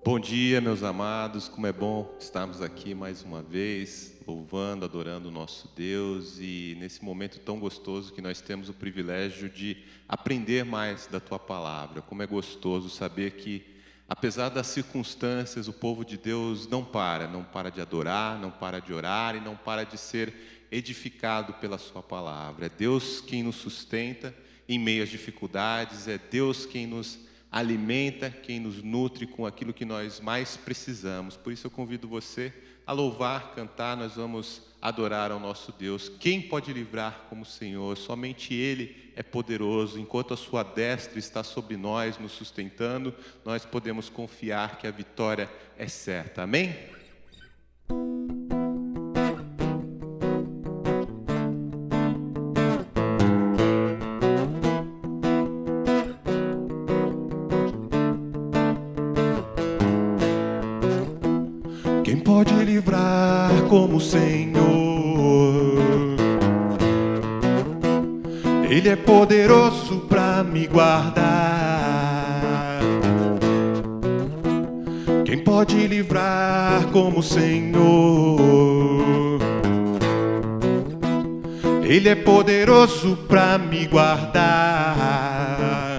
Bom dia, meus amados, como é bom estarmos aqui mais uma vez, louvando, adorando o nosso Deus e nesse momento tão gostoso que nós temos o privilégio de aprender mais da Tua Palavra. Como é gostoso saber que, apesar das circunstâncias, o povo de Deus não para de adorar, não para de orar e não para de ser edificado pela Sua Palavra. É Deus quem nos sustenta em meio às dificuldades, é Deus quem nos alimenta, quem nos nutre com aquilo que nós mais precisamos. Por isso eu convido você a louvar, cantar, nós vamos adorar ao nosso Deus. Quem pode livrar como o Senhor? Somente Ele é poderoso. Enquanto a sua destra está sobre nós, nos sustentando, nós podemos confiar que a vitória é certa. Amém? Quem pode livrar como o Senhor? Ele é poderoso para me guardar. Quem pode livrar como o Senhor? Ele é poderoso para me guardar.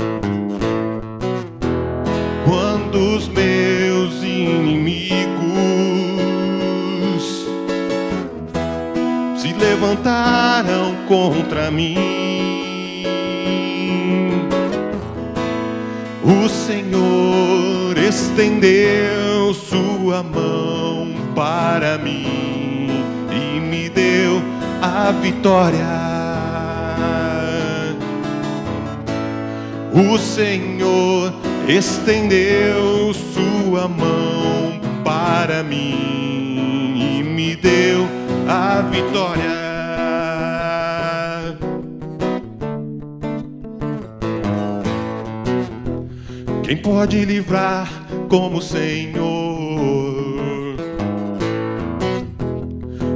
Quando os meus inimigos se levantaram contra mim, o Senhor estendeu sua mão para mim e me deu a vitória. O Senhor estendeu sua mão para mim e me deu a vitória. Quem pode livrar como o Senhor?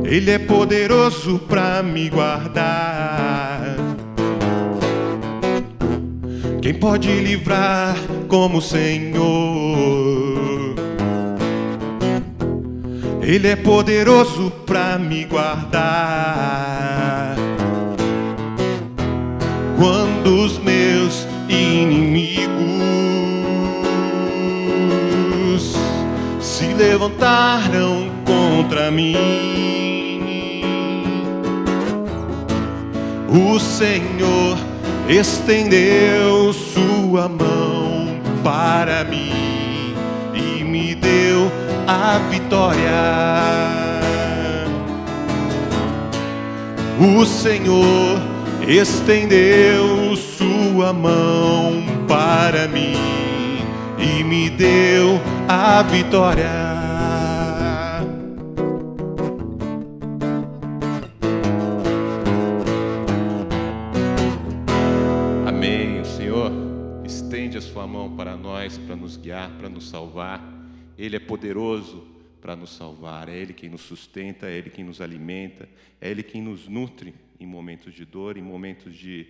Ele é poderoso para me guardar. Quem pode livrar como o Senhor? Ele é poderoso para me guardar. Quando os meus inimigos se levantaram contra mim, o Senhor estendeu sua mão para mim e me deu a vitória. O Senhor estendeu sua mão para mim e me deu a vitória. Amém. O Senhor estende a sua mão para nós, para nos guiar, para nos salvar. Ele é poderoso para nos salvar. É Ele quem nos sustenta, é Ele quem nos alimenta, é Ele quem nos nutre em momentos de dor, em momentos de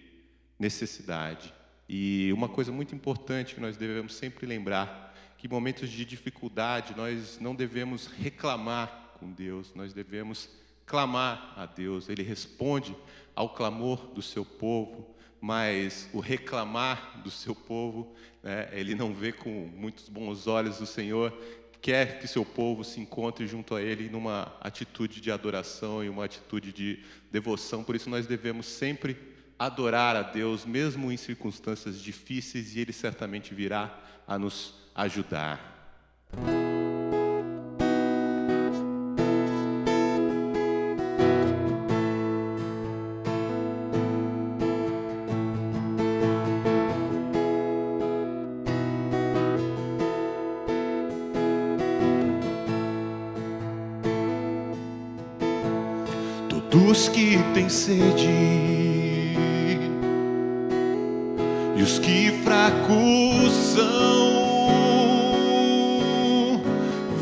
necessidade. E uma coisa muito importante que nós devemos sempre lembrar, que em momentos de dificuldade nós não devemos reclamar com Deus, nós devemos clamar a Deus. Ele responde ao clamor do seu povo, mas o reclamar do seu povo, Ele não vê com muitos bons olhos. O Senhor quer que seu povo se encontre junto a Ele numa atitude de adoração e uma atitude de devoção. Por isso nós devemos sempre adorar a Deus, mesmo em circunstâncias difíceis, e Ele certamente virá a nos ajudar. Todos que têm sede e os que fracos são,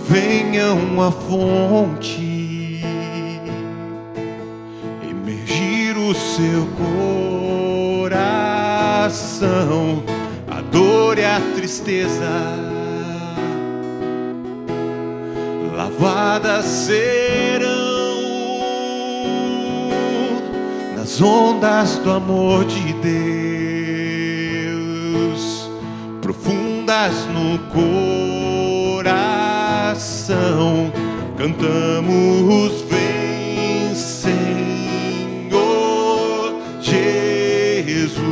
venham à fonte, emergir o seu coração. A dor e a tristeza lavadas serão nas ondas do amor de Deus, profundas no coração. Cantamos: vem, Senhor Jesus.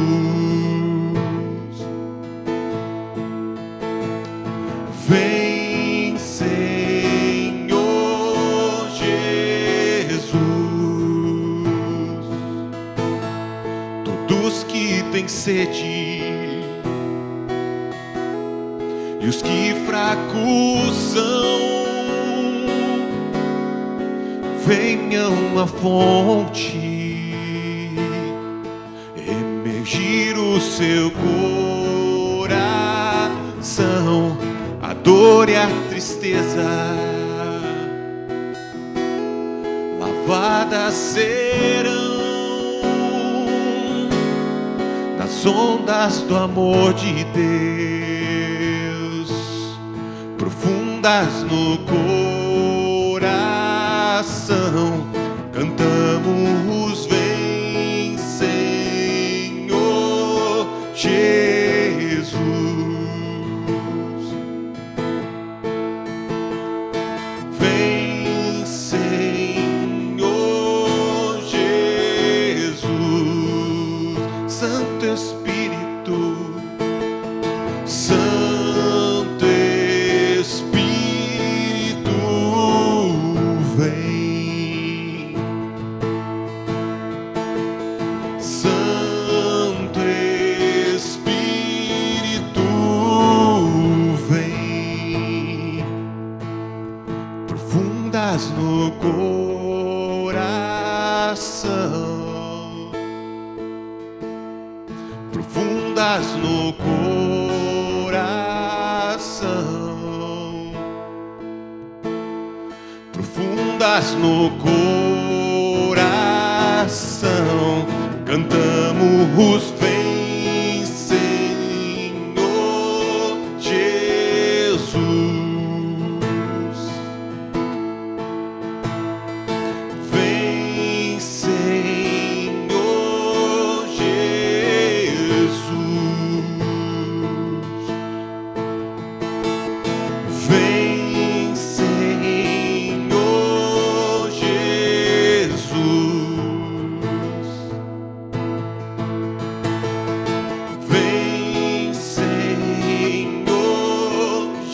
Vem, Senhor Jesus. Todos que têm sede e os que fracos são, venham à fonte emergir o seu coração. A dor e a tristeza lavadas serão nas ondas do amor de Deus, profundas no coração. Cantamos: vem, Senhor Jesus. Vem, Senhor Jesus. Santo Espírito, Santo Espírito, vem. Santo Espírito, vem. Profundas no coração, profundas no coração, profundas no coração. Cantamos: vem, Senhor Jesus. Vem, Senhor Jesus. Vem, Senhor Jesus. Vem, Senhor Jesus.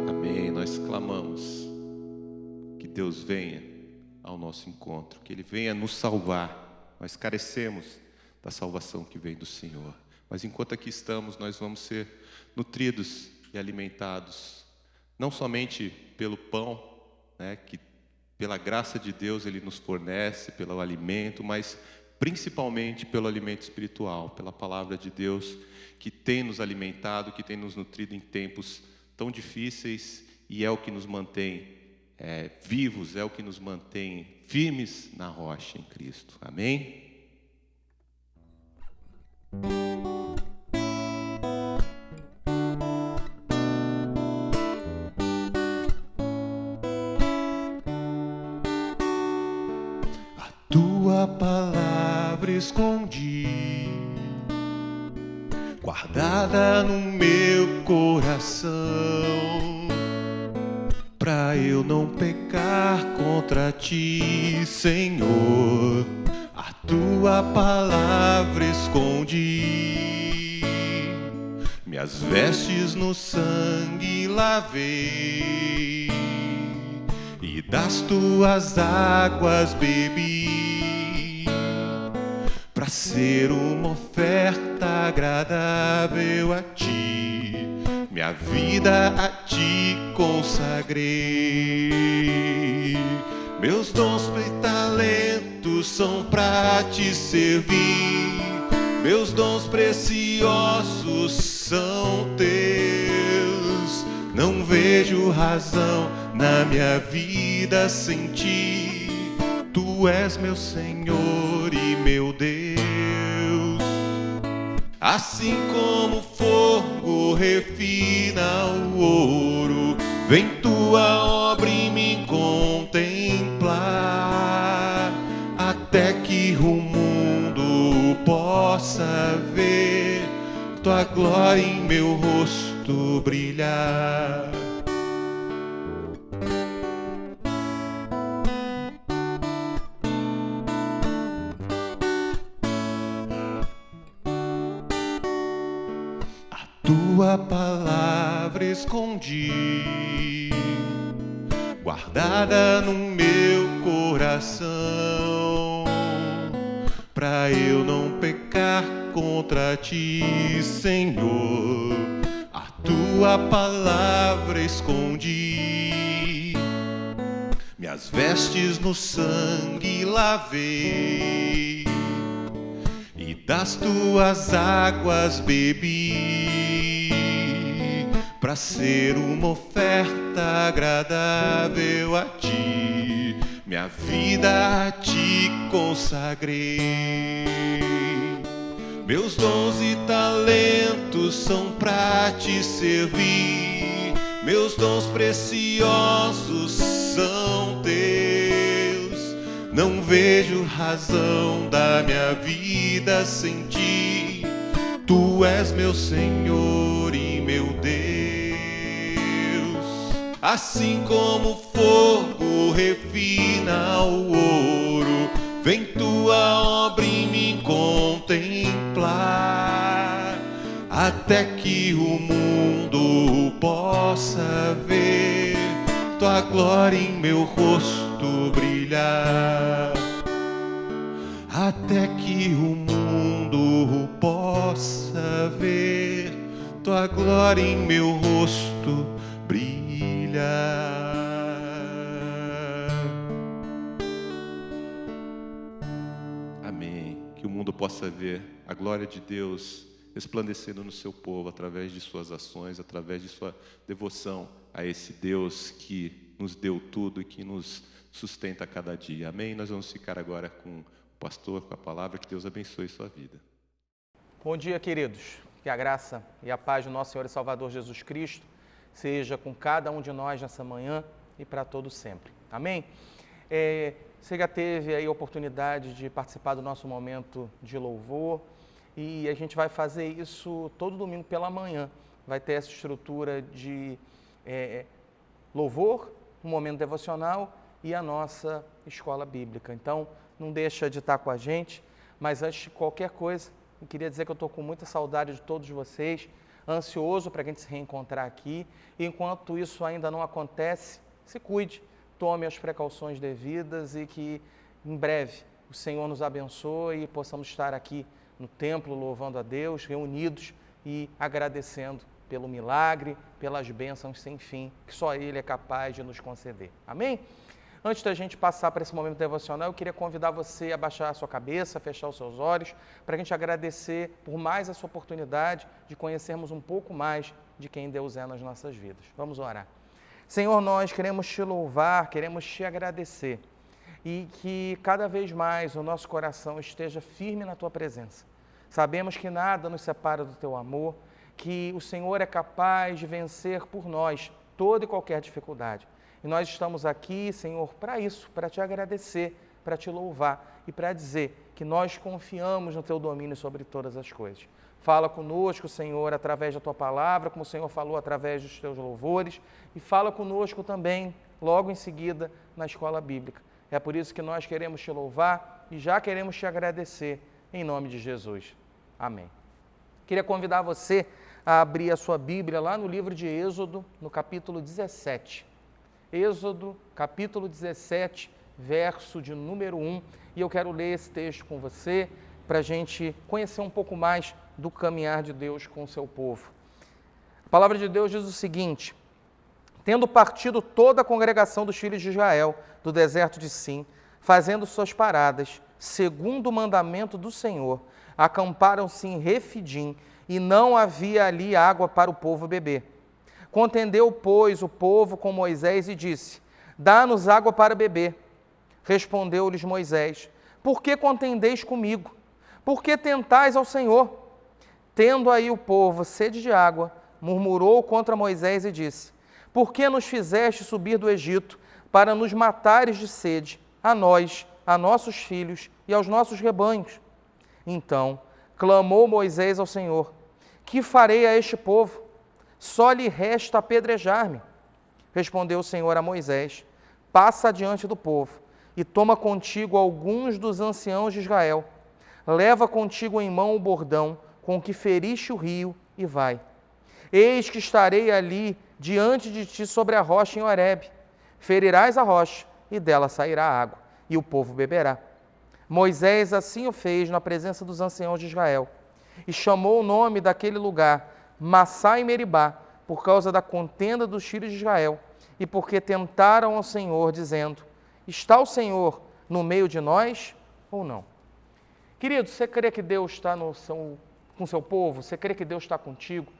Amém. Nós clamamos que Deus venha ao nosso encontro, que Ele venha nos salvar. Nós carecemos da salvação que vem do Senhor, mas enquanto aqui estamos, nós vamos ser nutridos e alimentados, não somente pelo pão, né, que pela graça de Deus Ele nos fornece, pelo alimento, mas principalmente pelo alimento espiritual, pela palavra de Deus, que tem nos alimentado, que tem nos nutrido em tempos tão difíceis, e é o que nos mantém vivos, é o que nos mantém firmes na rocha em Cristo. Amém? A tua palavra escondi, guardada no meu coração, pra eu não pecar contra ti, Senhor. A tua palavra escondi, minhas vestes no sangue lavei, e das tuas águas bebi, pra ser uma oferta agradável a ti. Minha vida a ti consagrei. Meus dons e talentos são pra te servir. Meus dons preciosos são teus. Não vejo razão na minha vida sem ti. Tu és meu Senhor e meu Deus. Assim como o fogo refina o ouro, vem tua obra em mim contemplar, até que o mundo possa ver tua glória em meu rosto brilhar. Tua palavra escondi, guardada no meu coração, pra eu não pecar contra ti, Senhor. A tua palavra escondi, minhas vestes no sangue lavei, e das tuas águas bebi, pra ser uma oferta agradável a ti. Minha vida a ti consagrei. Meus dons e talentos são pra te servir. Meus dons preciosos são teus. Não vejo razão da minha vida sem ti. Tu és meu Senhor e meu Deus. Assim como o fogo refina o ouro, vem tua obra em mim contemplar, até que o mundo possa ver tua glória em meu rosto brilhar. Até que o mundo possa ver tua glória em meu rosto brilhar. Amém. Que o mundo possa ver a glória de Deus resplandecendo no seu povo através de suas ações, através de sua devoção a esse Deus que nos deu tudo e que nos sustenta a cada dia. Amém? Nós vamos ficar agora com o pastor, com a palavra. Que Deus abençoe sua vida. Bom dia, queridos. Que a graça e a paz do nosso Senhor e Salvador Jesus Cristo seja com cada um de nós nessa manhã e para todos sempre. Amém? Você já teve aí a oportunidade de participar do nosso momento de louvor e a gente vai fazer isso todo domingo pela manhã. Vai ter essa estrutura de louvor, um momento devocional e a nossa escola bíblica. Então, não deixa de estar com a gente, mas antes de qualquer coisa, eu queria dizer que eu estou com muita saudade de todos vocês, ansioso para a gente se reencontrar aqui. E enquanto isso ainda não acontece, se cuide, tome as precauções devidas e que em breve o Senhor nos abençoe e possamos estar aqui no templo louvando a Deus, reunidos e agradecendo pelo milagre, pelas bênçãos sem fim, que só Ele é capaz de nos conceder. Amém? Antes da gente passar para esse momento devocional, eu queria convidar você a baixar a sua cabeça, fechar os seus olhos, para a gente agradecer por mais essa oportunidade de conhecermos um pouco mais de quem Deus é nas nossas vidas. Vamos orar. Senhor, nós queremos te louvar, queremos te agradecer e que cada vez mais o nosso coração esteja firme na tua presença. Sabemos que nada nos separa do teu amor, que o Senhor é capaz de vencer por nós toda e qualquer dificuldade. E nós estamos aqui, Senhor, para isso, para te agradecer, para te louvar e para dizer que nós confiamos no teu domínio sobre todas as coisas. Fala conosco, Senhor, através da tua palavra, como o Senhor falou através dos teus louvores, e fala conosco também, logo em seguida, na escola bíblica. É por isso que nós queremos te louvar e já queremos te agradecer, em nome de Jesus. Amém. Queria convidar você a abrir a sua Bíblia lá no livro de Êxodo, no capítulo 17. Êxodo, capítulo 17, verso de número 1. E eu quero ler esse texto com você, para a gente conhecer um pouco mais do caminhar de Deus com o seu povo. A palavra de Deus diz o seguinte: Tendo partido toda a congregação dos filhos de Israel do deserto de Sim, fazendo suas paradas, segundo o mandamento do Senhor, acamparam-se em Refidim, e não havia ali água para o povo beber. Contendeu, pois, o povo com Moisés e disse: dá-nos água para beber. Respondeu-lhes Moisés: por que contendeis comigo? Por que tentais ao Senhor? Tendo aí o povo sede de água, murmurou contra Moisés e disse: por que nos fizeste subir do Egito para nos matares de sede, a nós, a nossos filhos e aos nossos rebanhos? Então clamou Moisés ao Senhor: que farei a este povo? Só lhe resta apedrejar-me. Respondeu o Senhor a Moisés: passa adiante do povo e toma contigo alguns dos anciãos de Israel. Leva contigo em mão o bordão com que feriste o rio e vai. Eis que estarei ali diante de ti sobre a rocha em Horebe. Ferirás a rocha e dela sairá água, e o povo beberá. Moisés assim o fez na presença dos anciãos de Israel, e chamou o nome daquele lugar Massá e Meribá, por causa da contenda dos filhos de Israel, e porque tentaram ao Senhor, dizendo: está o Senhor no meio de nós ou não? Querido, você crê que Deus está com o seu povo? Você crê que Deus está contigo?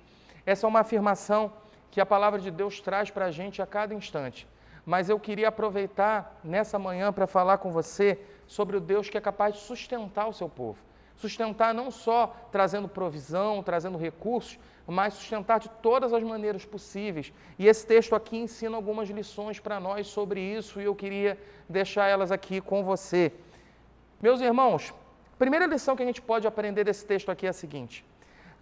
Essa é uma afirmação que a palavra de Deus traz para a gente a cada instante. Mas eu queria aproveitar nessa manhã para falar com você sobre o Deus que é capaz de sustentar o seu povo. Sustentar não só trazendo provisão, trazendo recursos, mas sustentar de todas as maneiras possíveis. E esse texto aqui ensina algumas lições para nós sobre isso, e eu queria deixar elas aqui com você. Meus irmãos, a primeira lição que a gente pode aprender desse texto aqui é a seguinte: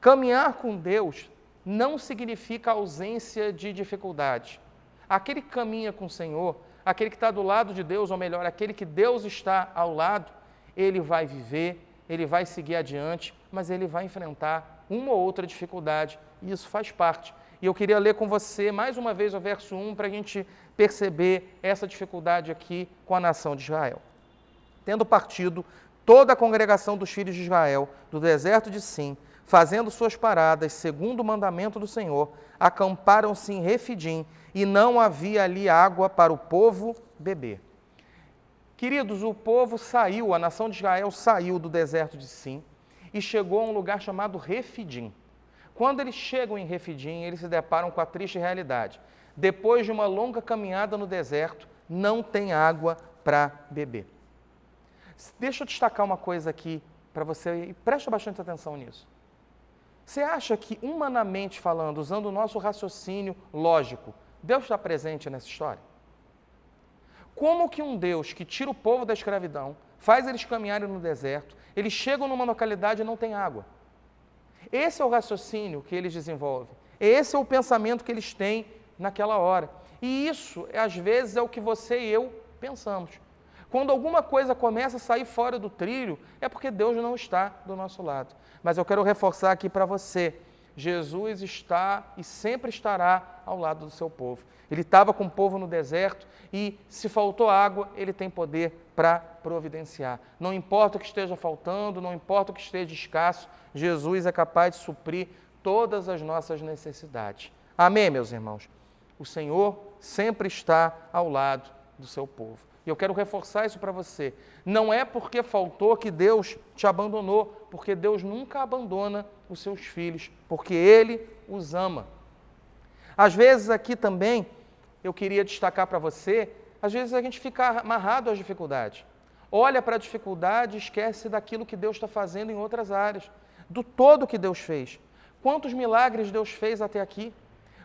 caminhar com Deus não significa ausência de dificuldade. Aquele que caminha com o Senhor, aquele que está do lado de Deus, ou melhor, aquele que Deus está ao lado, ele vai viver, ele vai seguir adiante, mas ele vai enfrentar uma ou outra dificuldade, e isso faz parte. E eu queria ler com você mais uma vez o verso 1 para a gente perceber essa dificuldade aqui com a nação de Israel. Tendo partido toda a congregação dos filhos de Israel do deserto de Sim, fazendo suas paradas segundo o mandamento do Senhor, acamparam-se em Refidim, e não havia ali água para o povo beber. Queridos, o povo saiu, a nação de Israel saiu do deserto de Sim e chegou a um lugar chamado Refidim. Quando eles chegam em Refidim, eles se deparam com a triste realidade. Depois de uma longa caminhada no deserto, não tem água para beber. Deixa eu destacar uma coisa aqui para você, e preste bastante atenção nisso. Você acha que, humanamente falando, usando o nosso raciocínio lógico, Deus está presente nessa história? Como que um Deus que tira o povo da escravidão, faz eles caminharem no deserto, eles chegam numa localidade e não tem água? Esse é o raciocínio que eles desenvolvem. Esse é o pensamento que eles têm naquela hora. E isso, às vezes, é o que você e eu pensamos. Quando alguma coisa começa a sair fora do trilho, é porque Deus não está do nosso lado. Mas eu quero reforçar aqui para você: Jesus está e sempre estará ao lado do seu povo. Ele estava com o povo no deserto e, se faltou água, ele tem poder para providenciar. Não importa o que esteja faltando, não importa o que esteja escasso, Jesus é capaz de suprir todas as nossas necessidades. Amém, meus irmãos? O Senhor sempre está ao lado do seu povo. E eu quero reforçar isso para você. Não é porque faltou que Deus te abandonou, porque Deus nunca abandona os seus filhos, porque Ele os ama. Às vezes aqui também, eu queria destacar para você, às vezes a gente fica amarrado às dificuldades. Olha para a dificuldade e esquece daquilo que Deus está fazendo em outras áreas, do todo que Deus fez. Quantos milagres Deus fez até aqui?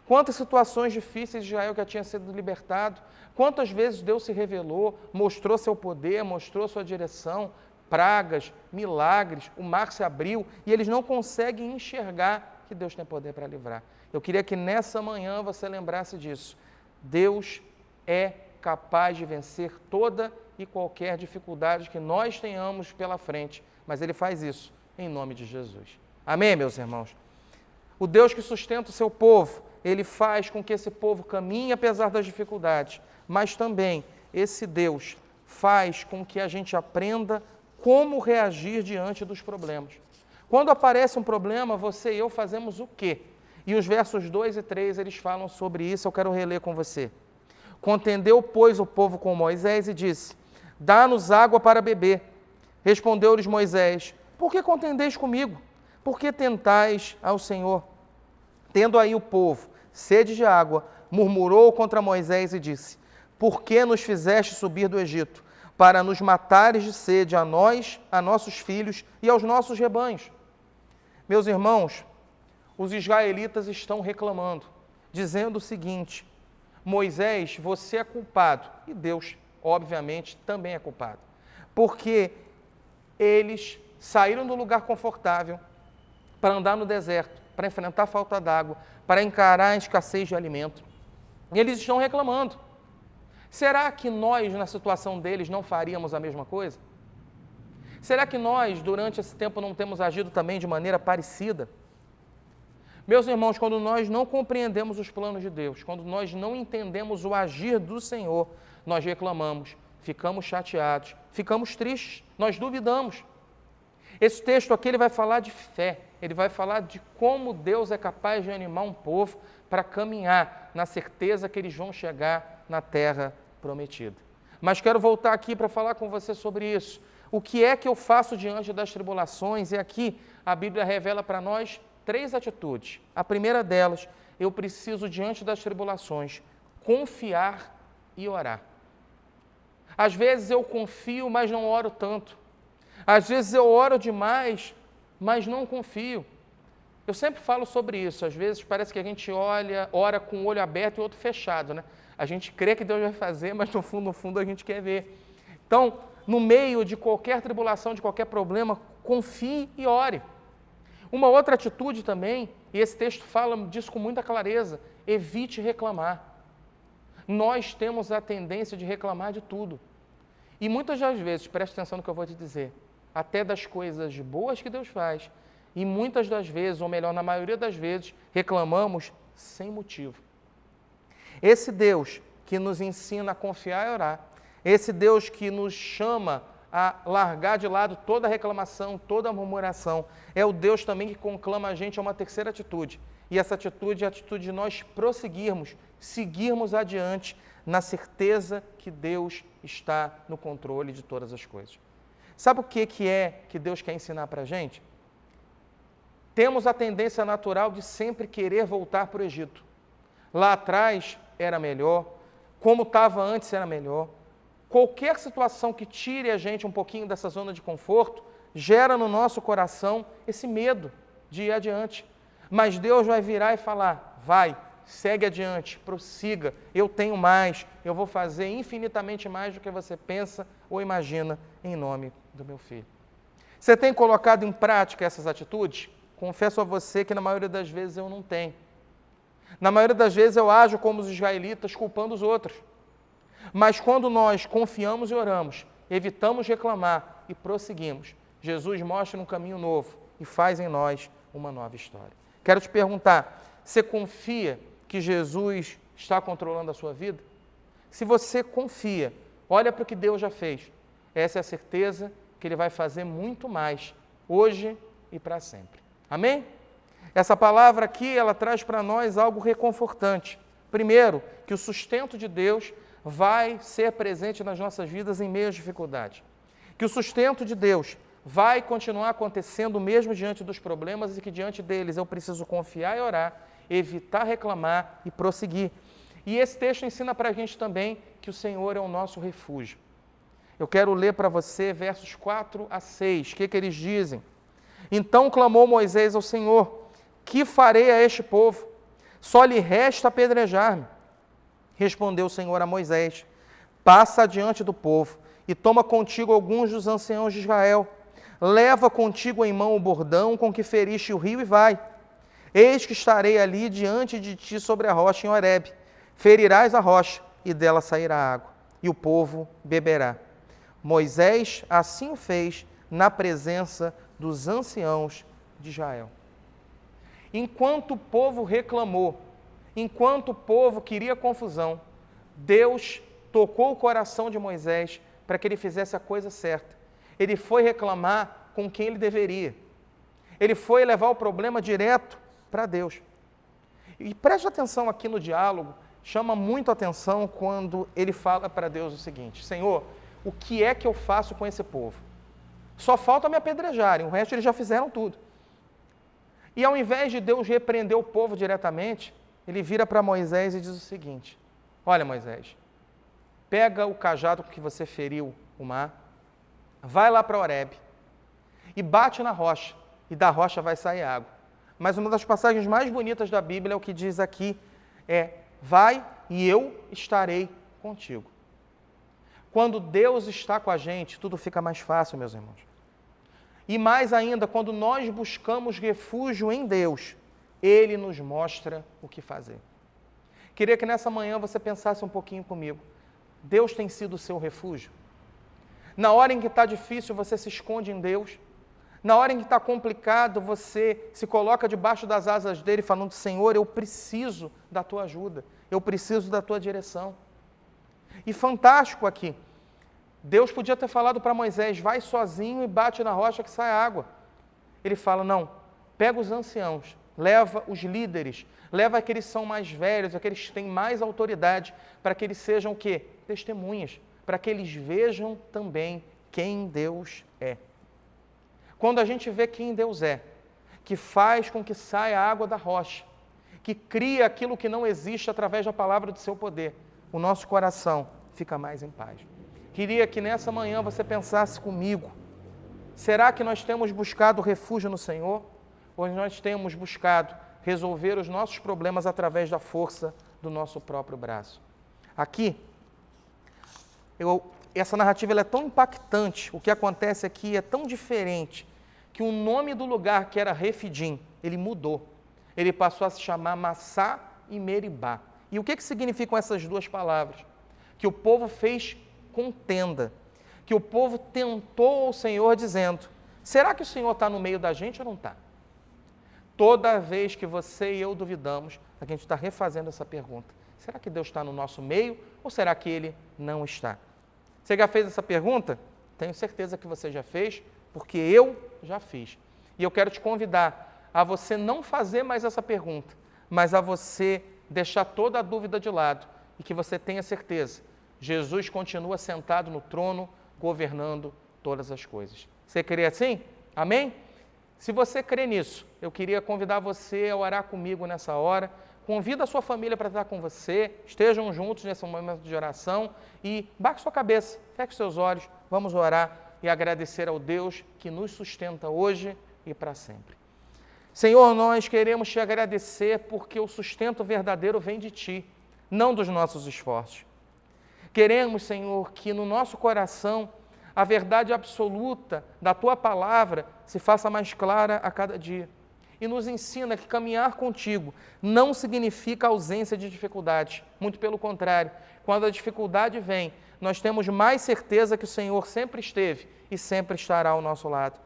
Quantas situações difíceis Israel já tinha sido libertado? Quantas vezes Deus se revelou, mostrou seu poder, mostrou sua direção, pragas, milagres, o mar se abriu e eles não conseguem enxergar que Deus tem poder para livrar. Eu queria que nessa manhã você lembrasse disso. Deus é capaz de vencer toda e qualquer dificuldade que nós tenhamos pela frente, mas Ele faz isso em nome de Jesus. Amém, meus irmãos? O Deus que sustenta o seu povo, Ele faz com que esse povo caminhe apesar das dificuldades, mas também esse Deus faz com que a gente aprenda como reagir diante dos problemas. Quando aparece um problema, você e eu fazemos o quê? E os versos 2 e 3, eles falam sobre isso, eu quero reler com você. Contendeu, pois, o povo com Moisés e disse, dá-nos água para beber. Respondeu-lhes Moisés, por que contendeis comigo? Por que tentais ao Senhor? Tendo aí o povo sede de água, murmurou contra Moisés e disse, por que nos fizeste subir do Egito? Para nos matares de sede a nós, a nossos filhos e aos nossos rebanhos. Meus irmãos, os israelitas estão reclamando, dizendo o seguinte, Moisés, você é culpado, e Deus, obviamente, também é culpado, porque eles saíram do lugar confortável para andar no deserto, para enfrentar a falta d'água, para encarar a escassez de alimento, e eles estão reclamando. Será que nós, na situação deles, não faríamos a mesma coisa? Será que nós, durante esse tempo, não temos agido também de maneira parecida? Meus irmãos, quando nós não compreendemos os planos de Deus, quando nós não entendemos o agir do Senhor, nós reclamamos, ficamos chateados, ficamos tristes, nós duvidamos. Esse texto aqui ele vai falar de fé, ele vai falar de como Deus é capaz de animar um povo para caminhar na certeza que eles vão chegar na terra prometida. Mas quero voltar aqui para falar com você sobre isso. O que é que eu faço diante das tribulações? E aqui a Bíblia revela para nós 3 atitudes. A primeira delas, eu preciso, diante das tribulações, confiar e orar. Às vezes eu confio, mas não oro tanto. Às vezes eu oro demais, mas não confio. Eu sempre falo sobre isso. Às vezes parece que a gente ora com o olho aberto e o outro fechado, né? A gente crê que Deus vai fazer, mas no fundo a gente quer ver. Então, no meio de qualquer tribulação, de qualquer problema, confie e ore. Uma outra atitude também, e esse texto fala disso com muita clareza, evite reclamar. Nós temos a tendência de reclamar de tudo. E muitas das vezes, preste atenção no que eu vou te dizer, até das coisas boas que Deus faz, e muitas das vezes, ou melhor, na maioria das vezes, reclamamos sem motivo. Esse Deus que nos ensina a confiar e orar, esse Deus que nos chama a largar de lado toda reclamação, toda murmuração, é o Deus também que conclama a gente a uma terceira atitude. E essa atitude é a atitude de nós prosseguirmos, seguirmos adiante na certeza que Deus está no controle de todas as coisas. Sabe o que é que Deus quer ensinar para a gente? Temos a tendência natural de sempre querer voltar para o Egito. Lá atrás era melhor, como estava antes era melhor. Qualquer situação que tire a gente um pouquinho dessa zona de conforto, gera no nosso coração esse medo de ir adiante. Mas Deus vai virar e falar, vai, segue adiante, prossiga, eu tenho mais, eu vou fazer infinitamente mais do que você pensa ou imagina em nome do meu filho. Você tem colocado em prática essas atitudes? Confesso a você que na maioria das vezes eu não tenho. Na maioria das vezes eu ajo como os israelitas, culpando os outros. Mas quando nós confiamos e oramos, evitamos reclamar e prosseguimos, Jesus mostra um caminho novo e faz em nós uma nova história. Quero te perguntar, você confia que Jesus está controlando a sua vida? Se você confia, olha para o que Deus já fez. Essa é a certeza que Ele vai fazer muito mais, hoje e para sempre. Amém? Essa palavra aqui, ela traz para nós algo reconfortante. Primeiro, que o sustento de Deus vai ser presente nas nossas vidas em meio às dificuldades. Que o sustento de Deus vai continuar acontecendo mesmo diante dos problemas e que diante deles eu preciso confiar e orar, evitar reclamar e prosseguir. E esse texto ensina para a gente também que o Senhor é o nosso refúgio. Eu quero ler para você versos 4 a 6. O que eles dizem? Então clamou Moisés ao Senhor, que farei a este povo? Só lhe resta apedrejar-me. Respondeu o Senhor a Moisés, passa adiante do povo e toma contigo alguns dos anciãos de Israel. Leva contigo em mão o bordão com que feriste o rio e vai. Eis que estarei ali diante de ti sobre a rocha em Horebe. Ferirás a rocha e dela sairá água, e o povo beberá. Moisés assim o fez na presença dos anciãos de Israel. Enquanto o povo reclamou, enquanto o povo queria confusão, Deus tocou o coração de Moisés para que ele fizesse a coisa certa. Ele foi reclamar com quem ele deveria. Ele foi levar o problema direto para Deus. E preste atenção aqui no diálogo, chama muito atenção quando ele fala para Deus o seguinte: Senhor, o que é que eu faço com esse povo? Só falta me apedrejarem, o resto eles já fizeram tudo. E ao invés de Deus repreender o povo diretamente, ele vira para Moisés e diz o seguinte: olha, Moisés, pega o cajado com que você feriu o mar, vai lá para Horebe e bate na rocha, e da rocha vai sair água. Mas uma das passagens mais bonitas da Bíblia é o que diz aqui, vai e eu estarei contigo. Quando Deus está com a gente, tudo fica mais fácil, meus irmãos. E mais ainda, quando nós buscamos refúgio em Deus, Ele nos mostra o que fazer. Queria que nessa manhã você pensasse um pouquinho comigo. Deus tem sido o seu refúgio? Na hora em que está difícil, você se esconde em Deus. Na hora em que está complicado, você se coloca debaixo das asas dele, falando: Senhor, eu preciso da tua ajuda, eu preciso da tua direção. E fantástico aqui, Deus podia ter falado para Moisés: vai sozinho e bate na rocha que sai água. Ele fala: não, pega os anciãos, leva os líderes, leva aqueles que são mais velhos, aqueles que têm mais autoridade, para que eles sejam o quê? Testemunhas, para que eles vejam também quem Deus é. Quando a gente vê quem Deus é, que faz com que saia a água da rocha, que cria aquilo que não existe através da palavra do seu poder, o nosso coração fica mais em paz. Queria que nessa manhã você pensasse comigo: será que nós temos buscado refúgio no Senhor? Ou nós temos buscado resolver os nossos problemas através da força do nosso próprio braço? Aqui, essa narrativa ela é tão impactante, o que acontece aqui é tão diferente, que o nome do lugar, que era Refidim, ele mudou. Ele passou a se chamar Massá e Meribá. E o que significam essas duas palavras? Que o povo fez contenda, que o povo tentou o Senhor dizendo: será que o Senhor está no meio da gente ou não está? Toda vez que você e eu duvidamos, a gente está refazendo essa pergunta: será que Deus está no nosso meio ou será que Ele não está? Você já fez essa pergunta? Tenho certeza que você já fez, porque eu já fiz. E eu quero te convidar a você não fazer mais essa pergunta, mas a você deixar toda a dúvida de lado e que você tenha certeza: Jesus continua sentado no trono, governando todas as coisas. Você crê assim? Amém? Se você crê nisso, eu queria convidar você a orar comigo nessa hora. Convida a sua família para estar com você, estejam juntos nesse momento de oração e baixe sua cabeça, feche seus olhos, vamos orar e agradecer ao Deus que nos sustenta hoje e para sempre. Senhor, nós queremos te agradecer porque o sustento verdadeiro vem de Ti, não dos nossos esforços. Queremos, Senhor, que no nosso coração a verdade absoluta da Tua palavra se faça mais clara a cada dia. E nos ensina que caminhar contigo não significa ausência de dificuldade. Muito pelo contrário, quando a dificuldade vem, nós temos mais certeza que o Senhor sempre esteve e sempre estará ao nosso lado.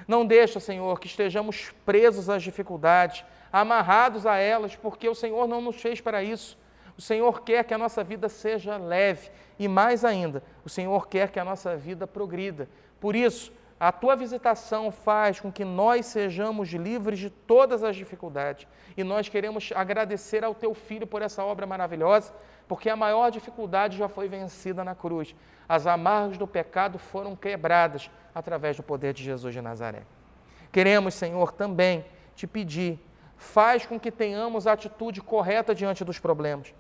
Não deixa, Senhor, que estejamos presos às dificuldades, amarrados a elas, porque o Senhor não nos fez para isso. O Senhor quer que a nossa vida seja leve e, mais ainda, o Senhor quer que a nossa vida progrida. Por isso, a Tua visitação faz com que nós sejamos livres de todas as dificuldades. E nós queremos agradecer ao Teu Filho por essa obra maravilhosa, porque a maior dificuldade já foi vencida na cruz. As amarras do pecado foram quebradas através do poder de Jesus de Nazaré. Queremos, Senhor, também Te pedir, faz com que tenhamos a atitude correta diante dos problemas.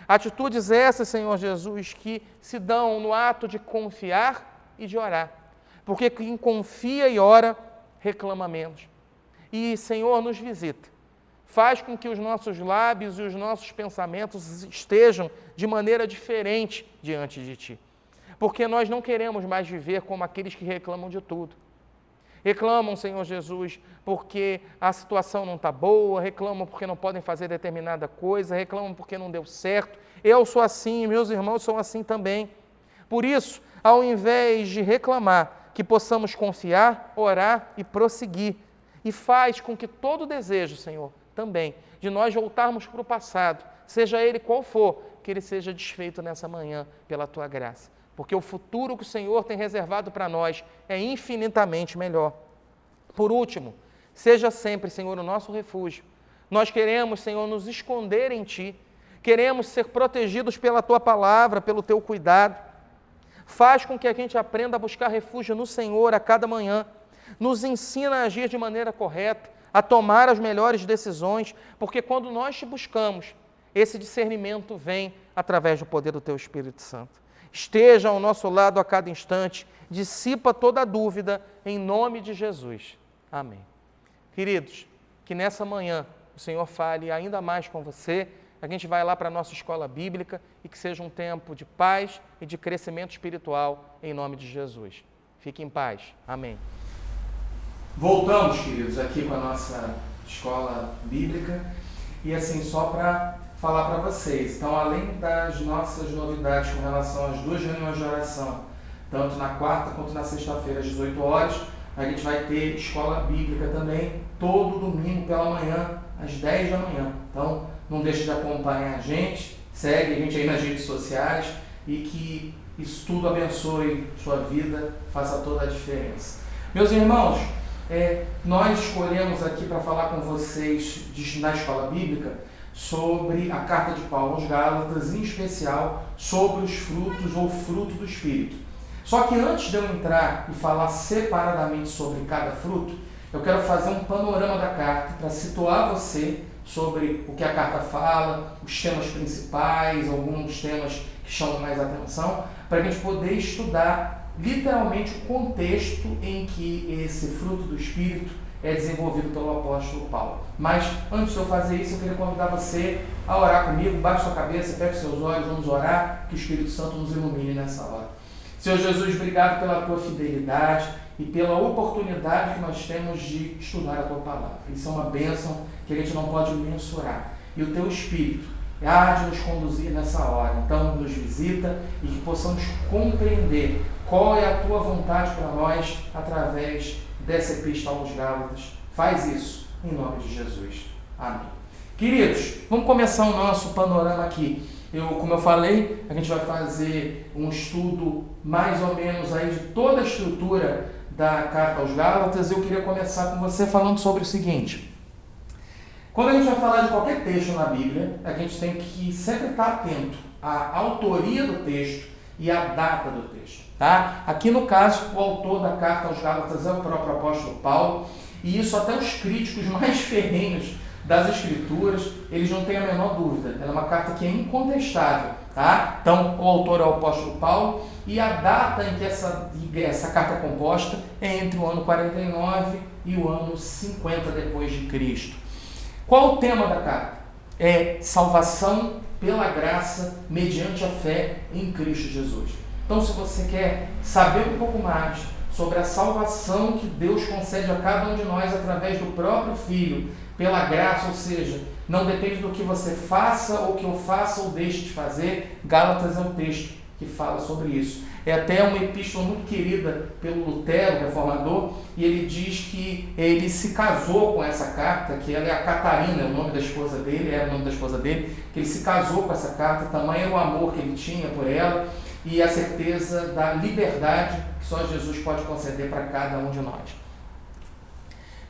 Atitudes essas, Senhor Jesus, que se dão no ato de confiar e de orar. Porque quem confia e ora, reclama menos. E, Senhor, nos visita. Faz com que os nossos lábios e os nossos pensamentos estejam de maneira diferente diante de Ti. Porque nós não queremos mais viver como aqueles que reclamam de tudo. Reclamam, Senhor Jesus, porque a situação não está boa, reclamam porque não podem fazer determinada coisa, reclamam porque não deu certo. Eu sou assim, meus irmãos são assim também. Por isso, ao invés de reclamar, que possamos confiar, orar e prosseguir. E faz com que todo desejo, Senhor, também, de nós voltarmos para o passado, seja ele qual for, que ele seja desfeito nessa manhã pela Tua graça. Porque o futuro que o Senhor tem reservado para nós é infinitamente melhor. Por último, seja sempre, Senhor, o nosso refúgio. Nós queremos, Senhor, nos esconder em Ti. Queremos ser protegidos pela Tua palavra, pelo Teu cuidado. Faz com que a gente aprenda a buscar refúgio no Senhor a cada manhã. Nos ensina a agir de maneira correta, a tomar as melhores decisões, porque quando nós Te buscamos, esse discernimento vem através do poder do Teu Espírito Santo. Esteja ao nosso lado a cada instante, dissipa toda a dúvida, em nome de Jesus. Amém. Queridos, que nessa manhã o Senhor fale ainda mais com você, a gente vai lá para a nossa escola bíblica e que seja um tempo de paz e de crescimento espiritual, em nome de Jesus. Fique em paz. Amém. Voltamos, queridos, aqui com a nossa escola bíblica e assim, só para falar para vocês, então, além das nossas novidades com relação às 2 reuniões de oração, tanto na quarta quanto na sexta-feira às 18 horas, a gente vai ter escola bíblica também, todo domingo pela manhã, às 10 da manhã. Então, não deixe de acompanhar a gente, segue a gente aí nas redes sociais e que isso tudo abençoe sua vida, faça toda a diferença. Meus irmãos, nós escolhemos aqui para falar com vocês na escola bíblica sobre a carta de Paulo aos Gálatas, em especial sobre os frutos ou fruto do Espírito. Só que antes de eu entrar e falar separadamente sobre cada fruto, eu quero fazer um panorama da carta para situar você sobre o que a carta fala, os temas principais, alguns temas que chamam mais atenção, para a gente poder estudar literalmente o contexto em que esse fruto do Espírito é desenvolvido pelo apóstolo Paulo. Mas antes de eu fazer isso, eu queria convidar você a orar comigo, baixe sua cabeça, feche seus olhos, vamos orar, que o Espírito Santo nos ilumine nessa hora. Senhor Jesus, obrigado pela Tua fidelidade e pela oportunidade que nós temos de estudar a Tua palavra. Isso é uma bênção que a gente não pode mensurar. E o Teu Espírito há de nos conduzir nessa hora. Então, nos visita e que possamos compreender qual é a Tua vontade para nós através dessa epístola aos Gálatas. Faz isso em nome de Jesus. Amém. Queridos, vamos começar o nosso panorama aqui. Como eu falei, a gente vai fazer um estudo mais ou menos aí de toda a estrutura da carta aos Gálatas. Eu queria começar com você falando sobre o seguinte. Quando a gente vai falar de qualquer texto na Bíblia, a gente tem que sempre estar atento à autoria do texto e à data do texto. Tá? Aqui no caso, o autor da carta aos Gálatas é o próprio apóstolo Paulo, e isso até os críticos mais ferrenhos das Escrituras, eles não têm a menor dúvida. Ela é uma carta que é incontestável. Tá? Então, o autor é o apóstolo Paulo, e a data em que essa carta é composta é entre o ano 49 e o ano 50 depois de Cristo. Qual o tema da carta? É salvação pela graça mediante a fé em Cristo Jesus. Então, se você quer saber um pouco mais sobre a salvação que Deus concede a cada um de nós através do próprio Filho, pela graça, ou seja, não depende do que você faça ou que eu faça ou deixe de fazer, Gálatas é um texto que fala sobre isso. É até uma epístola muito querida pelo Lutero, reformador, e ele diz que ele se casou com essa carta, que ela é a Catarina, o nome da esposa dele, era o nome da esposa dele, que ele se casou com essa carta, tamanho era o amor que ele tinha por ela, e a certeza da liberdade que só Jesus pode conceder para cada um de nós.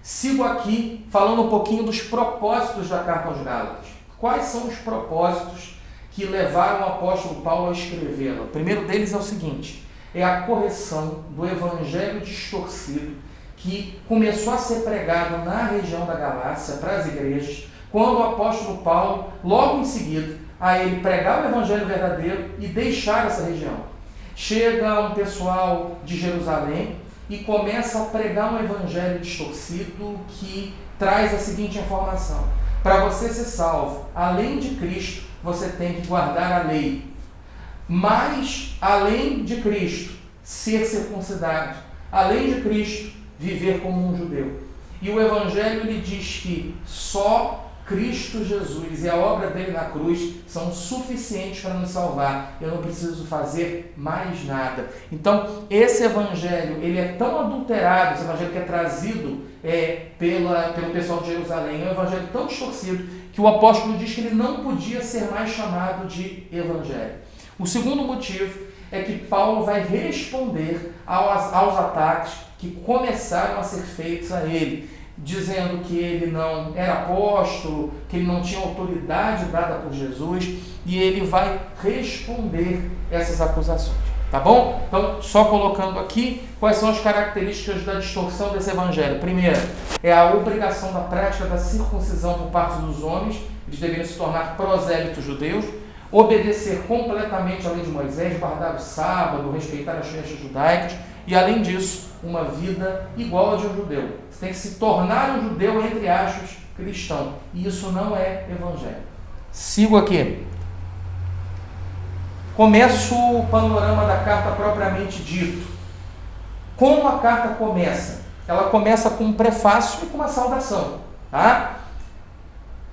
Sigo aqui falando um pouquinho dos propósitos da carta aos Gálatas. Quais são os propósitos que levaram o apóstolo Paulo a escrevê-la? O primeiro deles é o seguinte: é a correção do evangelho distorcido que começou a ser pregado na região da Galácia para as igrejas, quando o apóstolo Paulo, logo em seguida, a ele pregar o evangelho verdadeiro e deixar essa região. Chega um pessoal de Jerusalém e começa a pregar um evangelho distorcido que traz a seguinte informação: para você ser salvo, além de Cristo, você tem que guardar a lei. Mas, além de Cristo, ser circuncidado. Além de Cristo, viver como um judeu. E o evangelho lhe diz que só Cristo Jesus e a obra dele na cruz são suficientes para nos salvar. Eu não preciso fazer mais nada. Então, esse evangelho, ele é tão adulterado, esse evangelho que é trazido pelo pessoal de Jerusalém, é um evangelho tão distorcido que o apóstolo diz que ele não podia ser mais chamado de evangelho. O segundo motivo é que Paulo vai responder aos ataques que começaram a ser feitos a ele. dizendo que ele não era apóstolo, que ele não tinha autoridade dada por Jesus, e ele vai responder essas acusações. Tá bom? Então, só colocando aqui, quais são as características da distorção desse evangelho? Primeiro, é a obrigação da prática da circuncisão por parte dos homens, eles deveriam se tornar prosélitos judeus, obedecer completamente à lei de Moisés, guardar o sábado, respeitar as festas judaicas, e além disso, uma vida igual a de um judeu. Você tem que se tornar um judeu, entre aspas, cristão, e isso não é evangelho. Sigo aqui. Começo o panorama da carta propriamente dito. Como a carta começa? Ela começa com um prefácio e com uma saudação. Tá?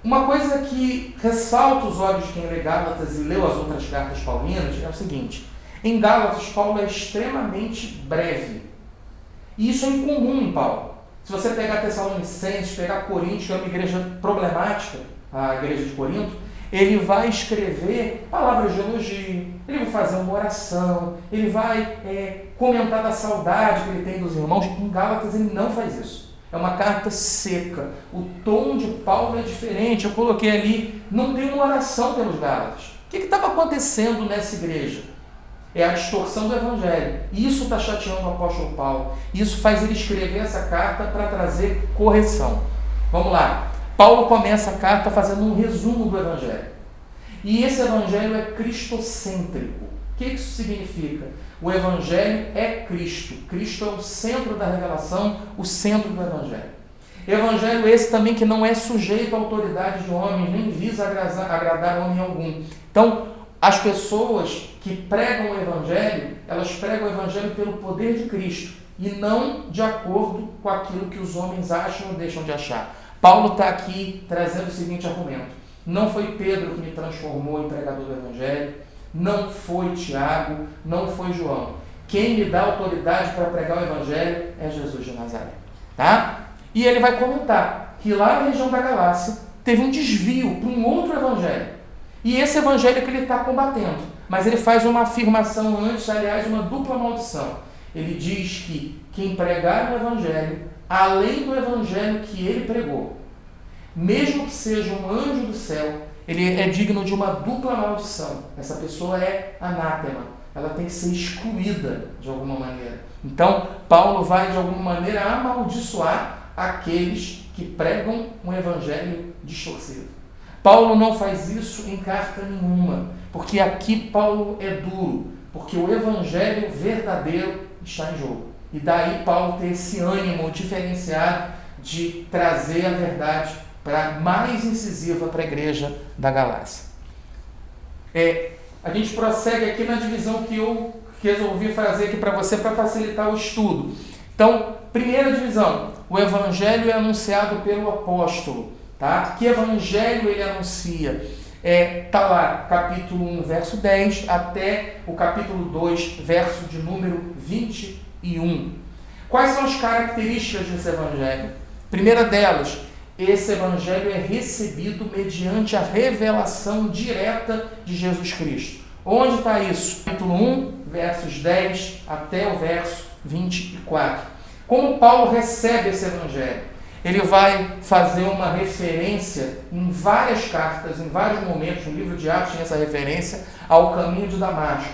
Uma coisa que ressalta os olhos de quem lê Gálatas e leu as outras cartas paulinas é o seguinte: em Gálatas, Paulo é extremamente breve. E isso é incomum em Paulo. Se você pegar Tessalonicenses, pegar Coríntios, que é uma igreja problemática, a igreja de Corinto, ele vai escrever palavras de elogio, ele vai fazer uma oração, ele vai comentar da saudade que ele tem dos irmãos. Em Gálatas ele não faz isso. É uma carta seca. O tom de Paulo é diferente. Eu coloquei ali, não tem uma oração pelos Gálatas. O que estava acontecendo nessa igreja? É a distorção do evangelho. Isso está chateando o apóstolo Paulo. Isso faz ele escrever essa carta para trazer correção. Vamos lá. Paulo começa a carta fazendo um resumo do evangelho. E esse evangelho é cristocêntrico. O que isso significa? O evangelho é Cristo. Cristo é o centro da revelação, o centro do evangelho. Evangelho esse também que não é sujeito à autoridade de homens, nem visa agradar homem algum. Então, as pessoas que pregam o evangelho, elas pregam o evangelho pelo poder de Cristo e não de acordo com aquilo que os homens acham ou deixam de achar. Paulo está aqui trazendo o seguinte argumento: não foi Pedro que me transformou em pregador do evangelho, não foi Tiago, não foi João. Quem me dá autoridade para pregar o evangelho é Jesus de Nazaré. Tá? E ele vai comentar que lá na região da Galácia teve um desvio para um outro evangelho. E esse evangelho que ele está combatendo. Mas ele faz uma afirmação antes, aliás, uma dupla maldição. Ele diz que quem pregar o evangelho, além do evangelho que ele pregou, mesmo que seja um anjo do céu, ele é digno de uma dupla maldição. Essa pessoa é anátema. Ela tem que ser excluída de alguma maneira. Então, Paulo vai de alguma maneira amaldiçoar aqueles que pregam um evangelho distorcido. Paulo não faz isso em carta nenhuma, porque aqui Paulo é duro, porque o evangelho verdadeiro está em jogo. E daí Paulo tem esse ânimo diferenciado de trazer a verdade mais incisiva para a igreja da Galácia. A gente prossegue aqui na divisão que eu resolvi fazer aqui para você para facilitar o estudo. Então, primeira divisão, o evangelho é anunciado pelo apóstolo. Tá? Que evangelho ele anuncia? Está lá, capítulo 1, verso 10, até o capítulo 2, verso de número 21. Quais são as características desse evangelho? Primeira delas, esse evangelho é recebido mediante a revelação direta de Jesus Cristo. Onde está isso? Capítulo 1, versos 10 até o verso 24. Como Paulo recebe esse evangelho? Ele vai fazer uma referência em várias cartas, em vários momentos. No livro de Atos tem essa referência ao caminho de Damasco.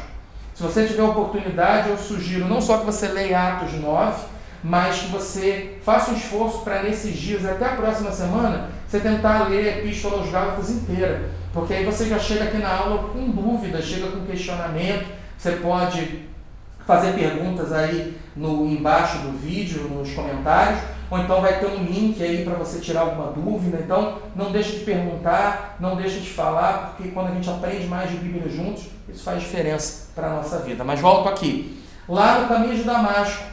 Se você tiver oportunidade, eu sugiro não só que você leia Atos 9, mas que você faça um esforço para nesses dias, até a próxima semana, você tentar ler a Epístola aos Gálatas inteira. Porque aí você já chega aqui na aula com dúvidas, chega com questionamento, você pode fazer perguntas aí embaixo do vídeo, nos comentários, ou então vai ter um link aí para você tirar alguma dúvida. Então, não deixe de perguntar, não deixe de falar, porque quando a gente aprende mais de Bíblia juntos, isso faz diferença para a nossa vida. Mas volto aqui. Lá no caminho de Damasco,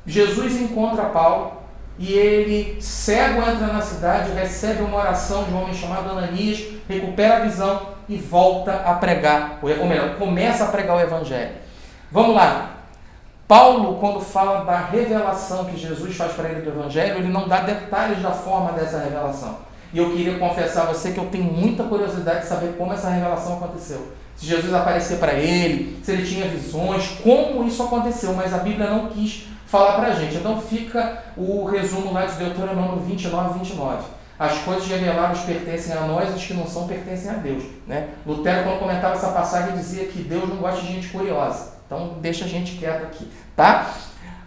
Jesus encontra Paulo e ele, cego, entra na cidade, recebe uma oração de um homem chamado Ananias, recupera a visão e volta a pregar, ou melhor, começa a pregar o evangelho. Vamos lá. Paulo, quando fala da revelação que Jesus faz para ele do evangelho, ele não dá detalhes da forma dessa revelação. E eu queria confessar a você que eu tenho muita curiosidade de saber como essa revelação aconteceu. Se Jesus aparecer para ele, se ele tinha visões, como isso aconteceu, mas a Bíblia não quis falar para a gente. Então fica o resumo lá de Deuteronômio 29, 29. As coisas reveladas pertencem a nós, as que não são pertencem a Deus. Né? Lutero, quando comentava essa passagem, dizia que Deus não gosta de gente curiosa. Então deixa a gente quieto aqui. Tá?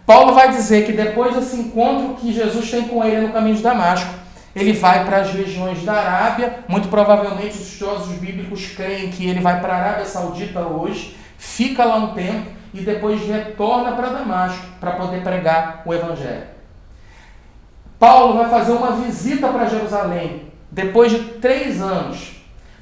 Paulo vai dizer que depois desse encontro que Jesus tem com ele no caminho de Damasco, ele vai para as regiões da Arábia. Muito provavelmente os estudiosos bíblicos creem que ele vai para a Arábia Saudita hoje, fica lá um tempo e depois retorna para Damasco para poder pregar o Evangelho. Paulo vai fazer uma visita para Jerusalém depois de 3 anos.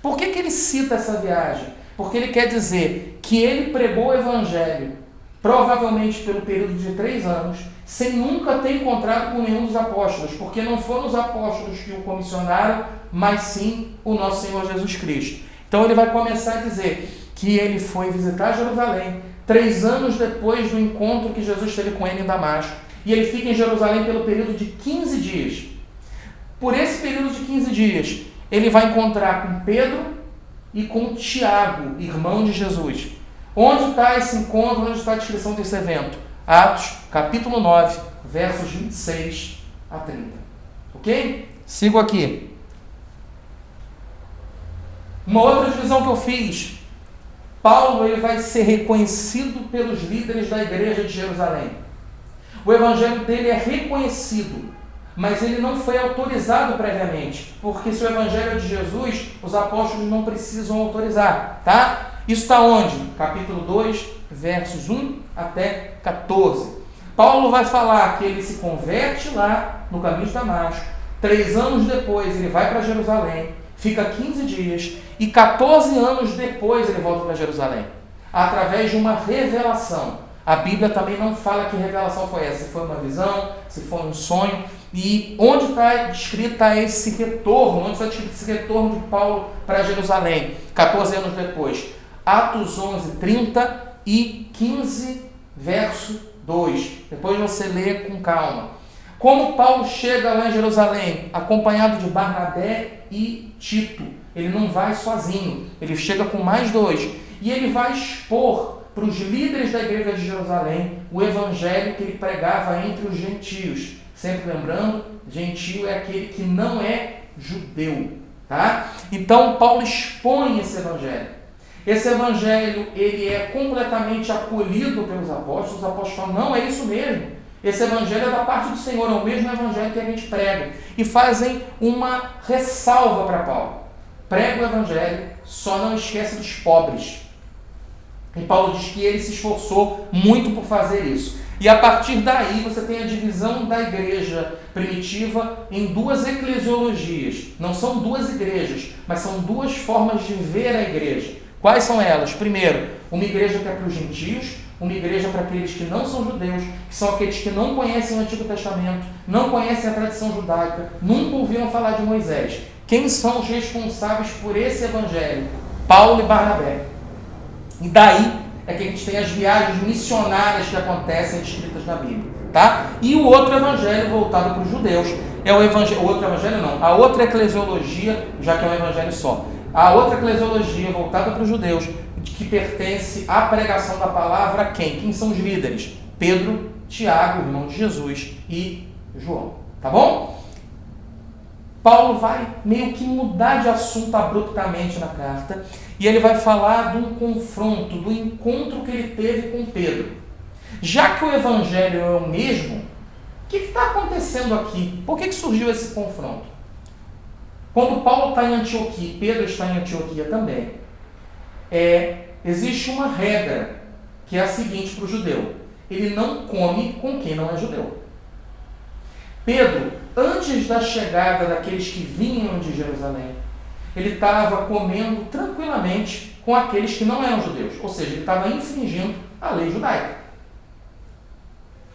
Por que ele cita essa viagem? Porque ele quer dizer que ele pregou o Evangelho provavelmente pelo período de 3 anos, sem nunca ter encontrado com nenhum dos apóstolos, porque não foram os apóstolos que o comissionaram, mas sim o nosso Senhor Jesus Cristo. Então ele vai começar a dizer que ele foi visitar Jerusalém 3 anos depois do encontro que Jesus teve com ele em Damasco, e ele fica em Jerusalém pelo período de 15 dias. Por esse período de 15 dias, ele vai encontrar com Pedro e com Tiago, irmão de Jesus. Onde está esse encontro? Onde está a descrição desse evento? Atos, capítulo 9, versos 26 a 30. Ok? Sigo aqui. Uma outra divisão que eu fiz. Paulo ele vai ser reconhecido pelos líderes da igreja de Jerusalém. O evangelho dele é reconhecido, mas ele não foi autorizado previamente, porque se o evangelho é de Jesus, os apóstolos não precisam autorizar, tá? Isso está onde? Capítulo 2, versos 1 até 14. Paulo vai falar que ele se converte lá no caminho de Damasco. 3 anos depois ele vai para Jerusalém, fica 15 dias e 14 anos depois ele volta para Jerusalém, através de uma revelação. A Bíblia também não fala que revelação foi essa, se foi uma visão, se foi um sonho. E onde está descrita esse retorno, onde está descrito esse retorno de Paulo para Jerusalém, 14 anos depois? Atos 11, 30 e 15, verso 2. Depois você lê com calma. Como Paulo chega lá em Jerusalém, acompanhado de Barnabé e Tito. Ele não vai sozinho, ele chega com mais 2. E ele vai expor para os líderes da igreja de Jerusalém o evangelho que ele pregava entre os gentios. Sempre lembrando, gentio é aquele que não é judeu. Tá? Então Paulo expõe esse evangelho. Esse evangelho ele é completamente acolhido pelos apóstolos. Os apóstolos falam, não, é isso mesmo. Esse evangelho é da parte do Senhor, é o mesmo evangelho que a gente prega. E fazem uma ressalva para Paulo. Prega o evangelho, só não esquece dos pobres. E Paulo diz que ele se esforçou muito por fazer isso. E a partir daí você tem a divisão da igreja primitiva em 2 eclesiologias. Não são 2 igrejas, mas são 2 formas de ver a igreja. Quais são elas? Primeiro, uma igreja que é para os gentios, uma igreja para aqueles que não são judeus, que são aqueles que não conhecem o Antigo Testamento, não conhecem a tradição judaica, nunca ouviram falar de Moisés. Quem são os responsáveis por esse evangelho? Paulo e Barnabé. E daí é que a gente tem as viagens missionárias que acontecem descritas na Bíblia. Tá? E o outro evangelho voltado para os judeus é o evangelho, a outra eclesiologia, já que é um evangelho só. A outra eclesiologia voltada para os judeus, que pertence à pregação da palavra a quem? Quem são os líderes? Pedro, Tiago, irmão de Jesus, e João. Tá bom? Paulo vai meio que mudar de assunto abruptamente na carta, e ele vai falar de um confronto, do encontro que ele teve com Pedro. Já que o evangelho é o mesmo, o que está acontecendo aqui? Por que surgiu esse confronto? Quando Paulo está em Antioquia, Pedro está em Antioquia também, existe uma regra, que é a seguinte para o judeu: ele não come com quem não é judeu. Pedro, antes da chegada daqueles que vinham de Jerusalém, ele estava comendo tranquilamente com aqueles que não eram judeus, ou seja, ele estava infringindo a lei judaica.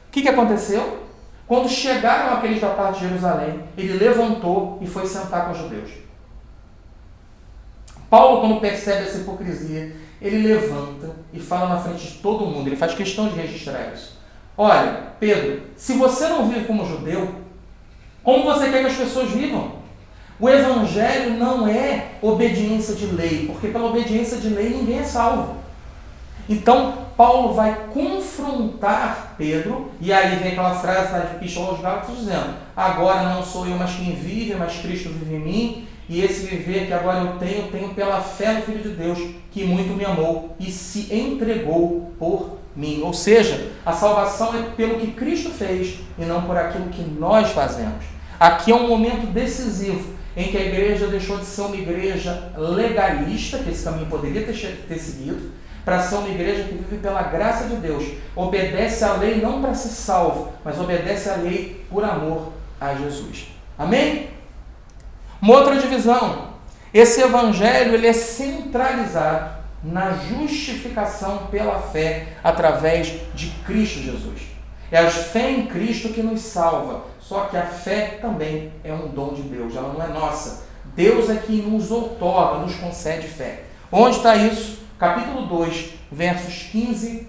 O que aconteceu? Quando chegaram aqueles da parte de Jerusalém, ele levantou e foi sentar com os judeus. Paulo, quando percebe essa hipocrisia, ele levanta e fala na frente de todo mundo, ele faz questão de registrar isso. Olha, Pedro, se você não vive como judeu, como você quer que as pessoas vivam? O evangelho não é obediência de lei, porque pela obediência de lei ninguém é salvo. Então, Paulo vai confrontar Pedro, e aí vem aquela frase da Epístola aos Gálatas dizendo: agora não sou eu, mas quem vive, mas Cristo vive em mim, e esse viver que agora eu tenho pela fé no Filho de Deus, que muito me amou e se entregou por mim. Ou seja, a salvação é pelo que Cristo fez e não por aquilo que nós fazemos. Aqui é um momento decisivo em que a igreja deixou de ser uma igreja legalista, que esse caminho poderia ter seguido, para ser uma igreja que vive pela graça de Deus, obedece à lei não para ser salvo, mas obedece à lei por amor a Jesus. Amém? Uma outra divisão: esse evangelho ele é centralizado na justificação pela fé através de Cristo Jesus. É a fé em Cristo que nos salva, só que a fé também é um dom de Deus, ela não é nossa. Deus é quem nos outorga, nos concede fé. Onde está isso? Capítulo 2, versos 15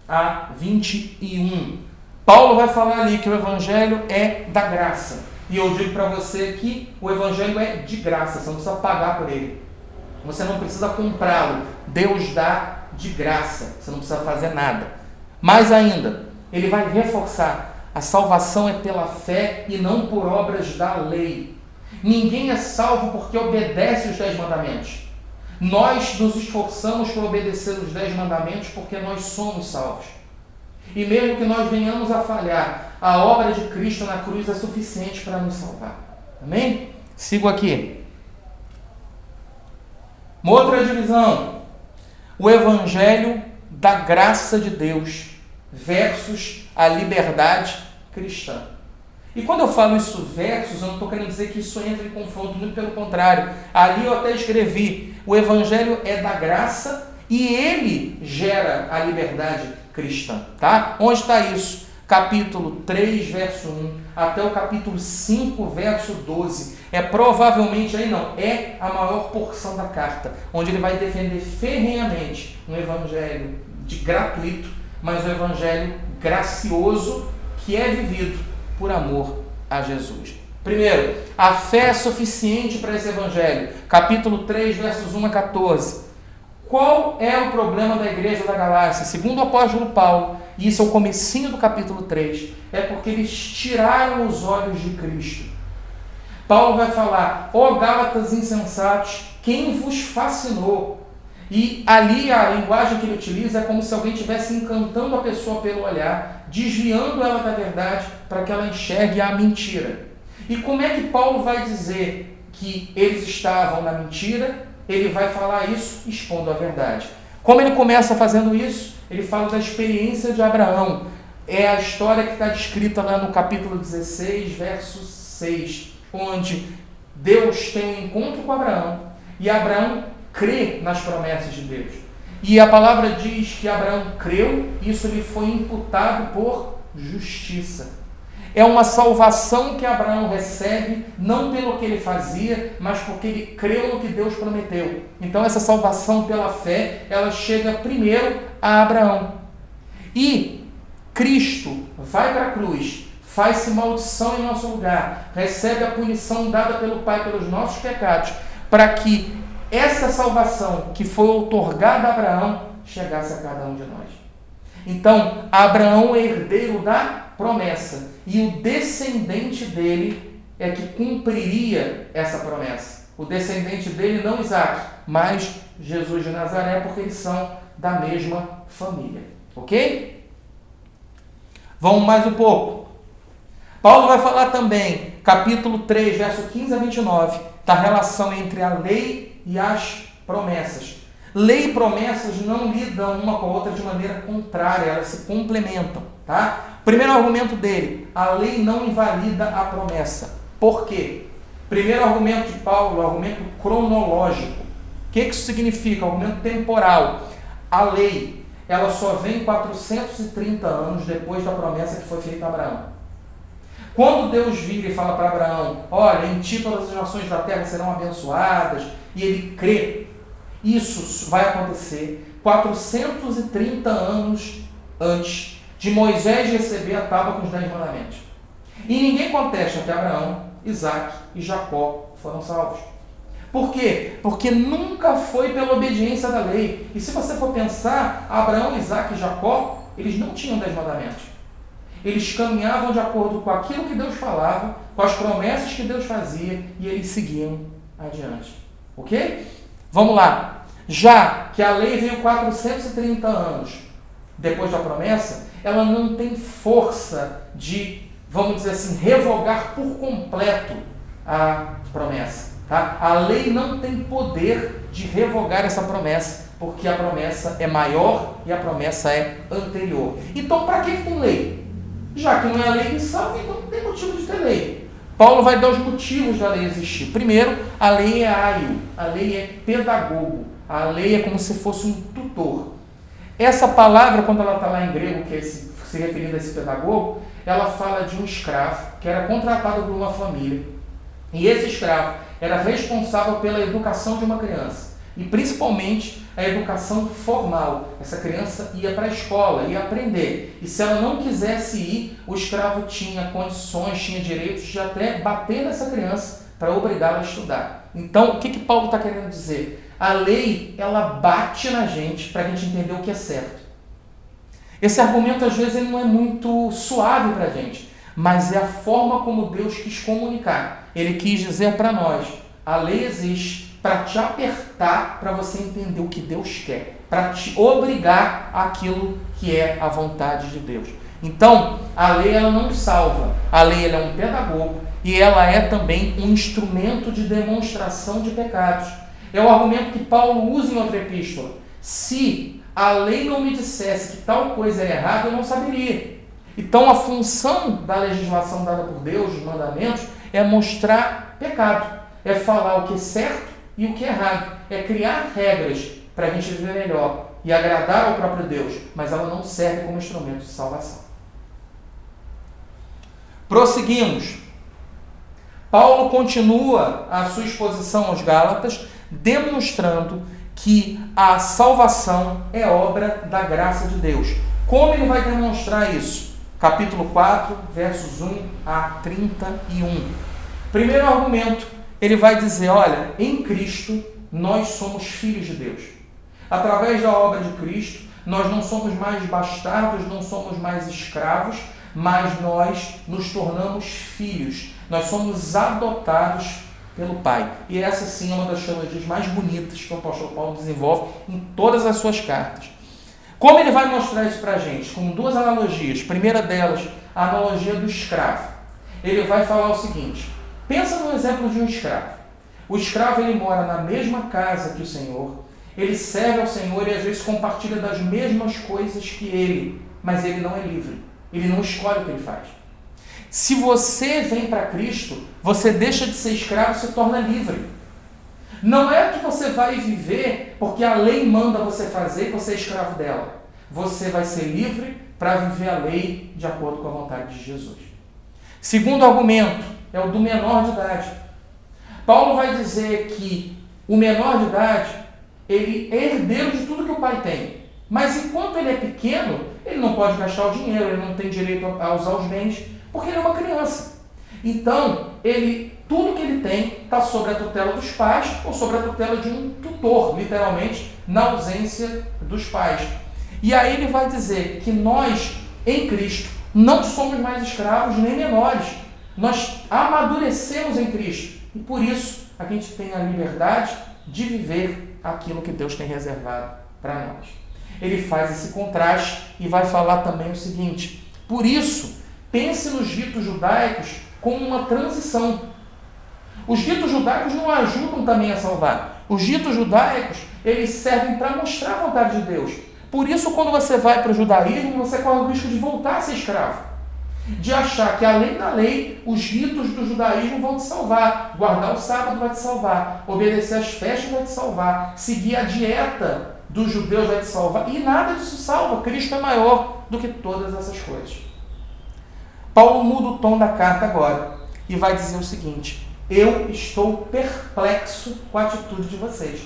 a 21. Paulo vai falar ali que o evangelho é da graça. E eu digo para você que o evangelho é de graça, você não precisa pagar por ele. Você não precisa comprá-lo. Deus dá de graça, você não precisa fazer nada. Mais ainda, ele vai reforçar: a salvação é pela fé e não por obras da lei. Ninguém é salvo porque obedece os 10 mandamentos. Nós nos esforçamos por obedecer os 10 mandamentos porque nós somos salvos. E mesmo que nós venhamos a falhar, a obra de Cristo na cruz é suficiente para nos salvar. Amém? Sigo aqui. Uma outra divisão: o evangelho da graça de Deus versus a liberdade cristã. E quando eu falo isso versus, eu não estou querendo dizer que isso entra em confronto, muito pelo contrário. Ali eu até escrevi: o evangelho é da graça e ele gera a liberdade cristã. Tá? Onde está isso? Capítulo 3, verso 1, até o capítulo 5, verso 12. É provavelmente, aí não, é a maior porção da carta, onde ele vai defender ferrenhamente um evangelho gratuito, mas um evangelho gracioso que é vivido por amor a Jesus. Primeiro, a fé é suficiente para esse evangelho. Capítulo 3, versos 1 a 14. Qual é o problema da igreja da Galácia? Segundo o apóstolo Paulo, e isso é o comecinho do capítulo 3, é porque eles tiraram os olhos de Cristo. Paulo vai falar: ó Gálatas insensatos, quem vos fascinou? E ali a linguagem que ele utiliza é como se alguém estivesse encantando a pessoa pelo olhar, desviando ela da verdade para que ela enxergue a mentira. E como é que Paulo vai dizer que eles estavam na mentira? Ele vai falar isso expondo a verdade. Como ele começa fazendo isso? Ele fala da experiência de Abraão. É a história que está descrita lá no capítulo 16, verso 6, onde Deus tem um encontro com Abraão e Abraão crê nas promessas de Deus. E a palavra diz que Abraão creu, isso lhe foi imputado por justiça. É uma salvação que Abraão recebe, não pelo que ele fazia, mas porque ele creu no que Deus prometeu. Então essa salvação pela fé, ela chega primeiro a Abraão. E Cristo vai para a cruz, faz-se maldição em nosso lugar, recebe a punição dada pelo Pai pelos nossos pecados, para que essa salvação que foi outorgada a Abraão chegasse a cada um de nós. Então, Abraão é herdeiro da promessa, e o descendente dele é que cumpriria essa promessa. O descendente dele, não Isaac, mas Jesus de Nazaré, porque eles são da mesma família. Ok? Vamos mais um pouco. Paulo vai falar também, capítulo 3, verso 15 a 29, da relação entre a lei e as promessas. Lei e promessas não lidam uma com a outra de maneira contrária, elas se complementam. Tá? Primeiro argumento dele: a lei não invalida a promessa. Por quê? Primeiro argumento de Paulo, argumento cronológico. O que isso significa? Argumento temporal. A lei, ela só vem 430 anos depois da promessa que foi feita a Abraão. Quando Deus vira e fala para Abraão: olha, em ti todas as nações da terra serão abençoadas, e ele crê, isso vai acontecer 430 anos antes de Moisés receber a tábua com os 10 mandamentos. E ninguém contesta que Abraão, Isaac e Jacó foram salvos. Por quê? Porque nunca foi pela obediência da lei. E se você for pensar, Abraão, Isaac e Jacó, eles não tinham 10 mandamentos. Eles caminhavam de acordo com aquilo que Deus falava, com as promessas que Deus fazia, e eles seguiam adiante. Ok? Vamos lá. Já que a lei veio 430 anos depois da promessa, ela não tem força de, vamos dizer assim, revogar por completo a promessa. Tá? A lei não tem poder de revogar essa promessa, porque a promessa é maior e a promessa é anterior. Então, para que tem lei? Já que não é a lei que salva, então não tem motivo de ter lei. Paulo vai dar os motivos da lei existir. Primeiro, a lei é aio, a lei é pedagogo, a lei é como se fosse um tutor. Essa palavra, quando ela está lá em grego, que é se referindo a esse pedagogo, ela fala de um escravo que era contratado por uma família. E esse escravo era responsável pela educação de uma criança. E principalmente a educação formal. Essa criança ia para a escola, ia aprender. E se ela não quisesse ir, o escravo tinha condições, tinha direitos de até bater nessa criança para obrigá-la a estudar. Então, o que Paulo está querendo dizer? A lei, ela bate na gente para a gente entender o que é certo. Esse argumento, às vezes, ele não é muito suave para a gente, mas é a forma como Deus quis comunicar. Ele quis dizer para nós, a lei existe para te apertar, para você entender o que Deus quer, para te obrigar àquilo que é a vontade de Deus. Então, a lei ela não salva, a lei ela é um pedagogo e ela é também um instrumento de demonstração de pecados. É o argumento que Paulo usa em outra epístola. Se a lei não me dissesse que tal coisa é errada, eu não saberia. Então, a função da legislação dada por Deus, dos mandamentos, é mostrar pecado, é falar o que é certo e o que é errado, é criar regras para a gente viver melhor e agradar ao próprio Deus, mas ela não serve como instrumento de salvação. Prosseguimos. Paulo continua a sua exposição aos Gálatas, demonstrando que a salvação é obra da graça de Deus. Como ele vai demonstrar isso? Capítulo 4, versos 1 a 31. Primeiro argumento, ele vai dizer, olha, em Cristo nós somos filhos de Deus. Através da obra de Cristo, nós não somos mais bastardos, não somos mais escravos, mas nós nos tornamos filhos. Nós somos adotados pelo Pai. E essa sim é uma das teologias mais bonitas que o apóstolo Paulo desenvolve em todas as suas cartas. Como ele vai mostrar isso para a gente? Com duas analogias. A primeira delas, a analogia do escravo. Ele vai falar o seguinte, pensa no exemplo de um escravo. O escravo ele mora na mesma casa que o Senhor, ele serve ao Senhor e às vezes compartilha das mesmas coisas que ele, mas ele não é livre. Ele não escolhe o que ele faz. Se você vem para Cristo, você deixa de ser escravo e se torna livre. Não é que você vai viver porque a lei manda você fazer e você é escravo dela. Você vai ser livre para viver a lei de acordo com a vontade de Jesus. Segundo argumento é o do menor de idade. Paulo vai dizer que o menor de idade, ele é herdeiro de tudo que o pai tem. Mas enquanto ele é pequeno, ele não pode gastar o dinheiro, ele não tem direito a usar os bens, porque ele é uma criança. Então, tudo que ele tem está sob a tutela dos pais ou sob a tutela de um tutor, literalmente, na ausência dos pais. E aí ele vai dizer que nós, em Cristo, não somos mais escravos nem menores. Nós amadurecemos em Cristo. E por isso, a gente tem a liberdade de viver aquilo que Deus tem reservado para nós. Ele faz esse contraste e vai falar também o seguinte, por isso, pense nos ritos judaicos como uma transição. Os ritos judaicos não ajudam também a salvar. Os ritos judaicos, eles servem para mostrar a vontade de Deus. Por isso, quando você vai para o judaísmo, você corre o risco de voltar a ser escravo. De achar que, além da lei, os ritos do judaísmo vão te salvar. Guardar o sábado vai te salvar. Obedecer às festas vai te salvar. Seguir a dieta dos judeus vai te salvar. E nada disso salva. Cristo é maior do que todas essas coisas. Paulo muda o tom da carta agora e vai dizer o seguinte, eu estou perplexo com a atitude de vocês.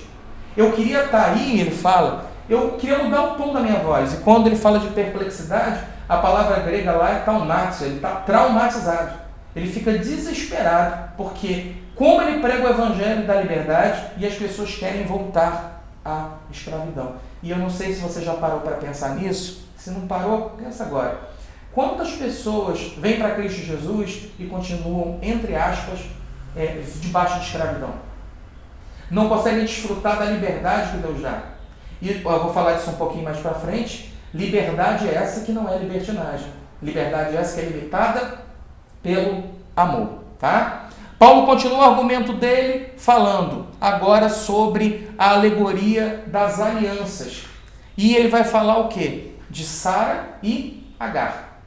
Eu queria estar aí, ele fala, eu queria mudar o tom da minha voz. E quando ele fala de perplexidade, a palavra grega lá é taumatio, ele está traumatizado. Ele fica desesperado, porque como ele prega o evangelho da liberdade e as pessoas querem voltar à escravidão. E eu não sei se você já parou para pensar nisso. Se não parou, pensa agora. Quantas pessoas vêm para Cristo Jesus e continuam, entre aspas, debaixo de escravidão? Não conseguem desfrutar da liberdade que Deus dá. E eu vou falar disso um pouquinho mais para frente. Liberdade é essa que não é libertinagem. Liberdade é essa que é limitada pelo amor. Tá? Paulo continua o argumento dele falando agora sobre a alegoria das alianças. E ele vai falar o quê? De Sara e Agar.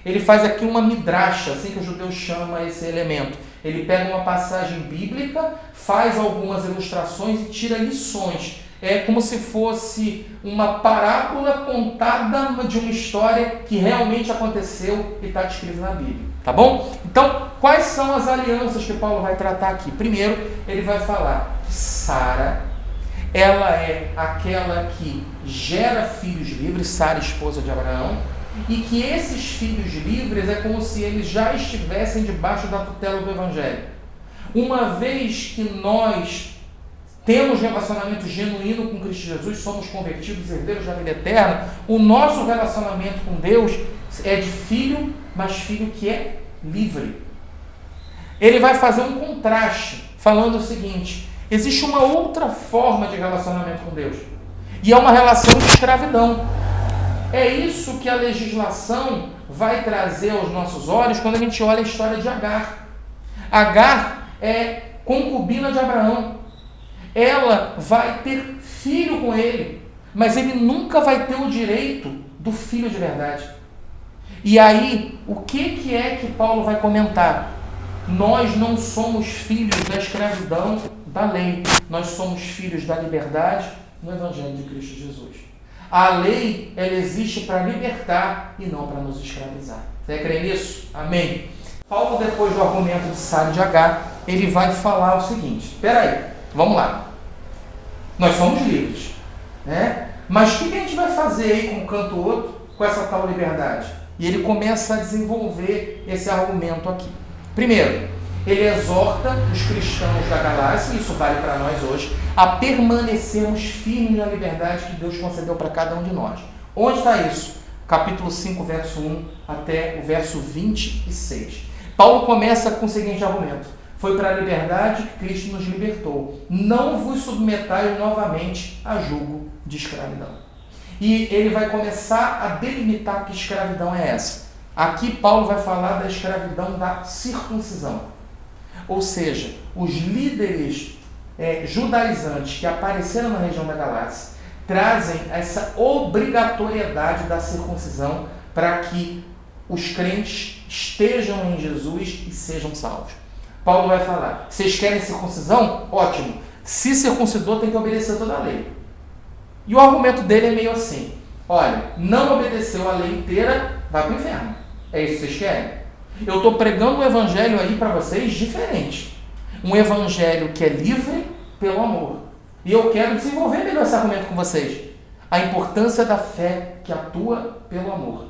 Ele faz aqui uma midrasha, assim que os judeus chamam esse elemento. Ele pega uma passagem bíblica, faz algumas ilustrações e tira lições. É como se fosse uma parábola contada de uma história que realmente aconteceu e está descrita na Bíblia. Tá bom? Então, quais são as alianças que Paulo vai tratar aqui? Primeiro, ele vai falar que Sara, ela é aquela que gera filhos livres, Sara, esposa de Abraão, e que esses filhos livres é como se eles já estivessem debaixo da tutela do Evangelho. Uma vez que nós temos relacionamento genuíno com Cristo Jesus, somos convertidos, herdeiros da vida eterna, o nosso relacionamento com Deus é de filho, mas filho que é livre. Ele vai fazer um contraste, falando o seguinte: existe uma outra forma de relacionamento com Deus, e é uma relação de escravidão. É isso que a legislação vai trazer aos nossos olhos quando a gente olha a história de Agar. Agar é concubina de Abraão. Ela vai ter filho com ele, mas ele nunca vai ter o direito do filho de verdade. E aí, o que é que Paulo vai comentar? Nós não somos filhos da escravidão da lei, nós somos filhos da liberdade no Evangelho de Cristo Jesus. A lei, ela existe para libertar e não para nos escravizar. Você crê nisso? Amém? Paulo, depois do argumento de Sara e de Agar, ele vai falar o seguinte: espera aí, vamos lá. Nós somos livres, né? Mas o que a gente vai fazer aí com um canto ou outro com essa tal liberdade? E ele começa a desenvolver esse argumento aqui. Primeiro, ele exorta os cristãos da Galácia, e isso vale para nós hoje, a permanecermos firmes na liberdade que Deus concedeu para cada um de nós. Onde está isso? Capítulo 5, verso 1 até o verso 26. Paulo começa com o seguinte argumento: foi para a liberdade que Cristo nos libertou. Não vos submetais novamente a julgo de escravidão. E ele vai começar a delimitar que escravidão é essa. Aqui Paulo vai falar da escravidão da circuncisão. Ou seja, os líderes judaizantes que apareceram na região da Galácia trazem essa obrigatoriedade da circuncisão para que os crentes estejam em Jesus e sejam salvos. Paulo vai falar: vocês querem circuncisão? Ótimo. Se circuncidou, tem que obedecer toda a lei. E o argumento dele é meio assim: olha, não obedeceu a lei inteira, vai para o inferno. É isso que vocês querem? Eu estou pregando um evangelho aí para vocês diferente. Um evangelho que é livre pelo amor. E eu quero desenvolver melhor esse argumento com vocês. A importância da fé que atua pelo amor.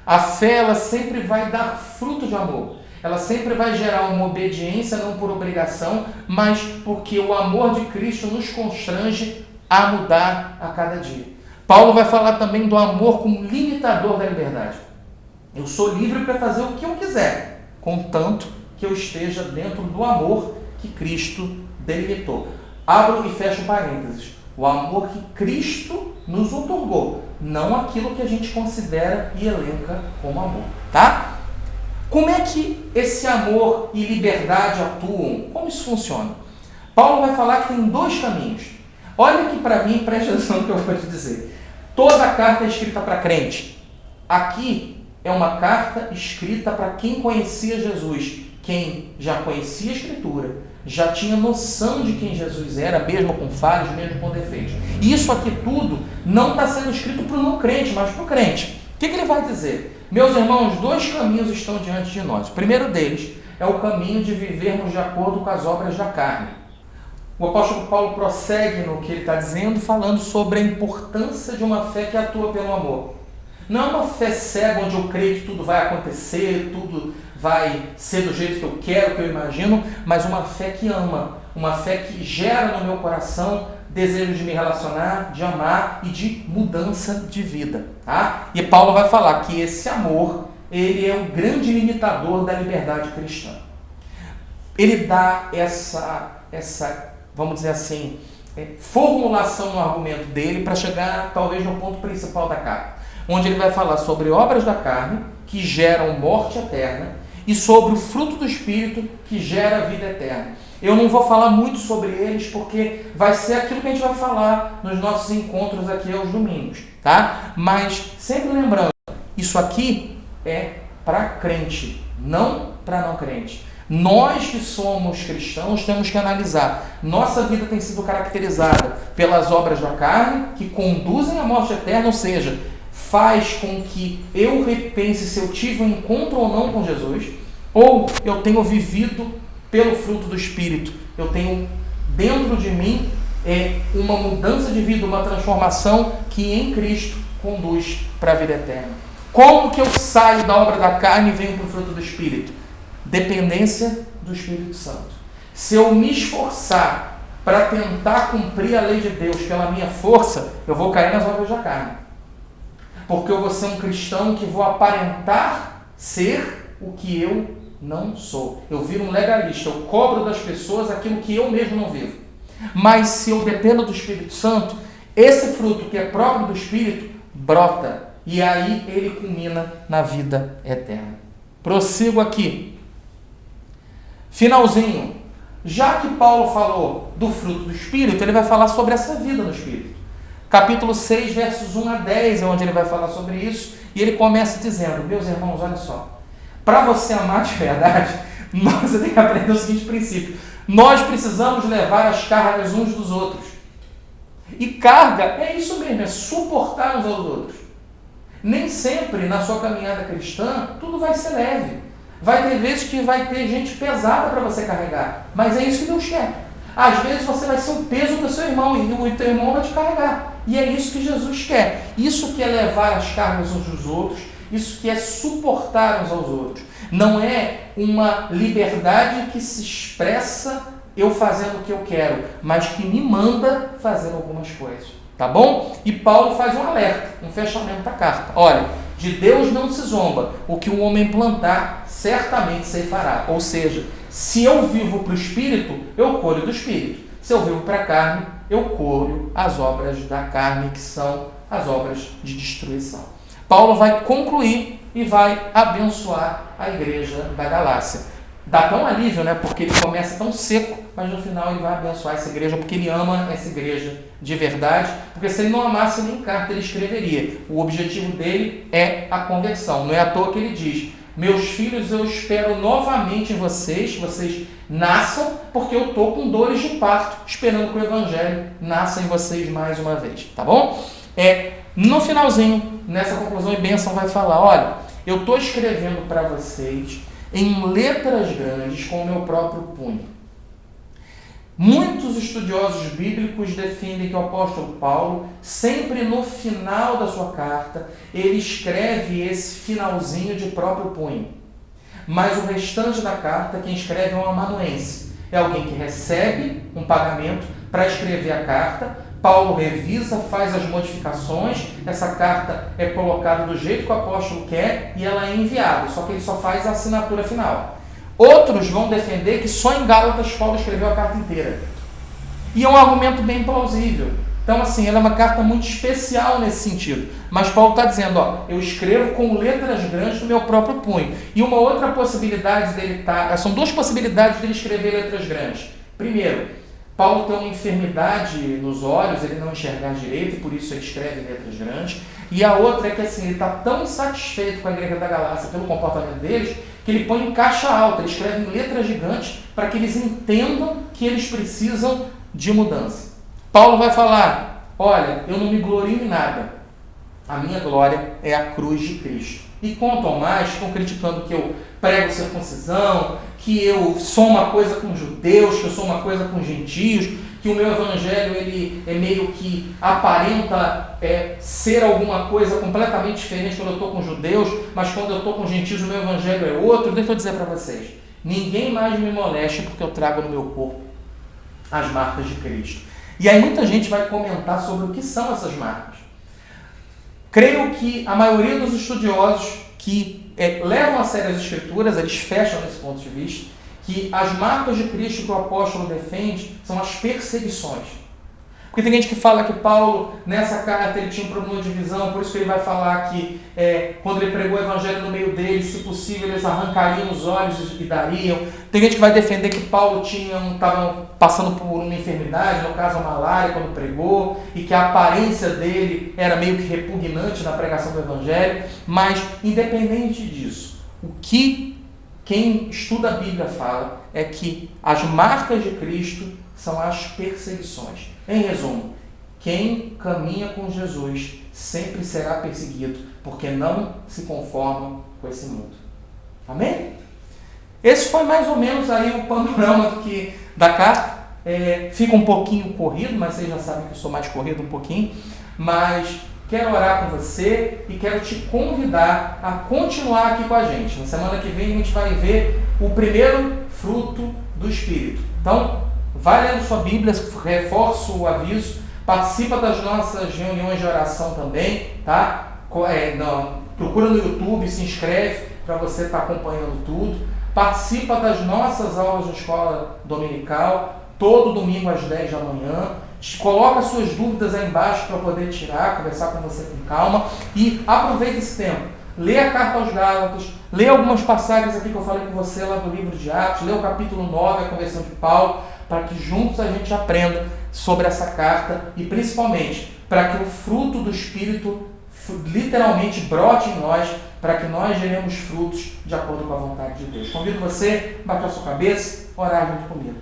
A fé, ela sempre vai dar fruto de amor. Ela sempre vai gerar uma obediência, não por obrigação, mas porque o amor de Cristo nos constrange a mudar a cada dia. Paulo vai falar também do amor como limitador da liberdade. Eu sou livre para fazer o que eu quiser, contanto que eu esteja dentro do amor que Cristo delimitou. Abro e fecho parênteses. O amor que Cristo nos outorgou, não aquilo que a gente considera e elenca como amor. Tá? Como é que esse amor e liberdade atuam? Como isso funciona? Paulo vai falar que tem dois caminhos. Olha aqui para mim, preste atenção no que eu vou te dizer. Toda a carta é escrita para crente. Aqui é uma carta escrita para quem conhecia Jesus. Quem já conhecia a Escritura, já tinha noção de quem Jesus era, mesmo com falhas, mesmo com defeitos. E isso aqui tudo não está sendo escrito para o não crente, mas para o crente. O que ele vai dizer? Meus irmãos, dois caminhos estão diante de nós. O primeiro deles é o caminho de vivermos de acordo com as obras da carne. O apóstolo Paulo prossegue no que ele está dizendo, falando sobre a importância de uma fé que atua pelo amor. Não é uma fé cega onde eu creio que tudo vai acontecer, tudo vai ser do jeito que eu quero, que eu imagino, mas uma fé que ama, uma fé que gera no meu coração desejo de me relacionar, de amar e de mudança de vida. Tá? E Paulo vai falar que esse amor, ele é o grande limitador da liberdade cristã. Ele dá essa vamos dizer assim, formulação no argumento dele para chegar talvez no ponto principal da carta, onde ele vai falar sobre obras da carne que geram morte eterna e sobre o fruto do Espírito que gera vida eterna. Eu não vou falar muito sobre eles porque vai ser aquilo que a gente vai falar nos nossos encontros aqui aos domingos, tá? Mas sempre lembrando, isso aqui é para crente, não para não crente. Nós que somos cristãos temos que analisar. Nossa vida tem sido caracterizada pelas obras da carne que conduzem à morte eterna, ou seja, faz com que eu repense se eu tive um encontro ou não com Jesus, ou eu tenho vivido pelo fruto do Espírito. Eu tenho dentro de mim uma mudança de vida, uma transformação que em Cristo conduz para a vida eterna. Como que eu saio da obra da carne e venho para o fruto do Espírito? Dependência do Espírito Santo. Se eu me esforçar para tentar cumprir a lei de Deus pela minha força, eu vou cair nas obras da carne. Porque eu vou ser um cristão que vou aparentar ser o que eu não sou. Eu viro um legalista, eu cobro das pessoas aquilo que eu mesmo não vivo. Mas se eu dependo do Espírito Santo, esse fruto que é próprio do Espírito brota. E aí ele culmina na vida eterna. Prossigo aqui. Finalzinho. Já que Paulo falou do fruto do Espírito, ele vai falar sobre essa vida no Espírito. Capítulo 6, versos 1 a 10 é onde ele vai falar sobre isso. E ele começa dizendo, meus irmãos, olha só. Para você amar de verdade, você tem que aprender o seguinte princípio. Nós precisamos levar as cargas uns dos outros. E carga é isso mesmo, é suportar uns aos outros. Nem sempre na sua caminhada cristã tudo vai ser leve. Vai ter vezes que vai ter gente pesada para você carregar. Mas é isso que Deus quer. Às vezes você vai ser o peso do seu irmão e o teu irmão vai te carregar. E é isso que Jesus quer. Isso que é levar as cargas uns dos outros. Isso que é suportar uns aos outros. Não é uma liberdade que se expressa eu fazendo o que eu quero, mas que me manda fazer algumas coisas. Tá bom? E Paulo faz um alerta, um fechamento da carta. Olha, de Deus não se zomba. O que um homem plantar, certamente ceifará. Ou seja, se eu vivo para o Espírito, eu colho do Espírito. Se eu vivo para a carne, eu colho as obras da carne, que são as obras de destruição. Paulo vai concluir e vai abençoar a igreja da Galácia. Dá tão alívio, né? Porque ele começa tão seco, mas no final ele vai abençoar essa igreja, porque ele ama essa igreja de verdade, porque se ele não amasse nem carta ele escreveria. O objetivo dele é a conversão. Não é à toa que ele diz, meus filhos, eu espero novamente em vocês, vocês nasçam, porque eu estou com dores de parto, esperando que o Evangelho nasça em vocês mais uma vez, tá bom? No finalzinho, nessa conclusão e bênção, vai falar, olha, eu estou escrevendo para vocês em letras grandes com o meu próprio punho. Muitos estudiosos bíblicos defendem que o apóstolo Paulo, sempre no final da sua carta, ele escreve esse finalzinho de próprio punho. Mas o restante da carta, quem escreve é um amanuense. É alguém que recebe um pagamento para escrever a carta. Paulo revisa, faz as modificações, essa carta é colocada do jeito que o apóstolo quer e ela é enviada, só que ele só faz a assinatura final. Outros vão defender que só em Gálatas Paulo escreveu a carta inteira. E é um argumento bem plausível. Então, assim, ela é uma carta muito especial nesse sentido. Mas Paulo está dizendo, eu escrevo com letras grandes no meu próprio punho. E uma outra possibilidade dele são duas possibilidades dele escrever letras grandes. Primeiro, Paulo tem uma enfermidade nos olhos, ele não enxergar direito, e por isso ele escreve em letras grandes. E a outra é que assim, ele está tão insatisfeito com a igreja da Galácia pelo comportamento deles, que ele põe em caixa alta, ele escreve em letras gigantes para que eles entendam que eles precisam de mudança. Paulo vai falar, olha, eu não me glorio em nada. A minha glória é a cruz de Cristo. e quanto ao mais, ficam criticando que eu prego circuncisão, que eu sou uma coisa com judeus, que eu sou uma coisa com gentios, que o meu evangelho ele é meio que aparenta ser alguma coisa completamente diferente quando eu estou com judeus, mas quando eu estou com gentios o meu evangelho é outro. Deixa eu dizer para vocês, ninguém mais me moleste porque eu trago no meu corpo as marcas de Cristo. E aí muita gente vai comentar sobre o que são essas marcas. Creio que a maioria dos estudiosos que levam a sério as Escrituras, eles fecham nesse ponto de vista, que as marcas de Cristo que o apóstolo defende são as perseguições. Porque tem gente que fala que Paulo, nessa carta, ele tinha um problema de visão, por isso que ele vai falar que quando ele pregou o evangelho no meio deles, se possível, eles arrancariam os olhos e dariam. Tem gente que vai defender que Paulo estava passando por uma enfermidade, no caso a malária, quando pregou, e que a aparência dele era meio que repugnante na pregação do evangelho. Mas, independente disso, o que quem estuda a Bíblia fala é que as marcas de Cristo são as perseguições. Em resumo, quem caminha com Jesus sempre será perseguido, porque não se conforma com esse mundo. Amém? Esse foi mais ou menos aí o panorama da carta. Fica um pouquinho corrido, mas vocês já sabem que eu sou mais corrido um pouquinho. Mas quero orar com você e quero te convidar a continuar aqui com a gente. Na semana que vem a gente vai ver o primeiro fruto do Espírito. Então, vai lendo sua Bíblia, reforço o aviso, participa das nossas reuniões de oração também, tá? Procura no YouTube, se inscreve para você estar acompanhando tudo. Participa das nossas aulas de escola dominical, todo domingo às 10 da manhã. Coloca suas dúvidas aí embaixo para eu poder tirar, conversar com você com calma. E aproveita esse tempo. Lê a carta aos Gálatas, lê algumas passagens aqui que eu falei com você lá do livro de Atos, lê o capítulo 9, a conversão de Paulo, para que juntos a gente aprenda sobre essa carta e principalmente para que o fruto do Espírito literalmente brote em nós, para que nós geremos frutos de acordo com a vontade de Deus. Convido você a bater a sua cabeça, orar junto comigo.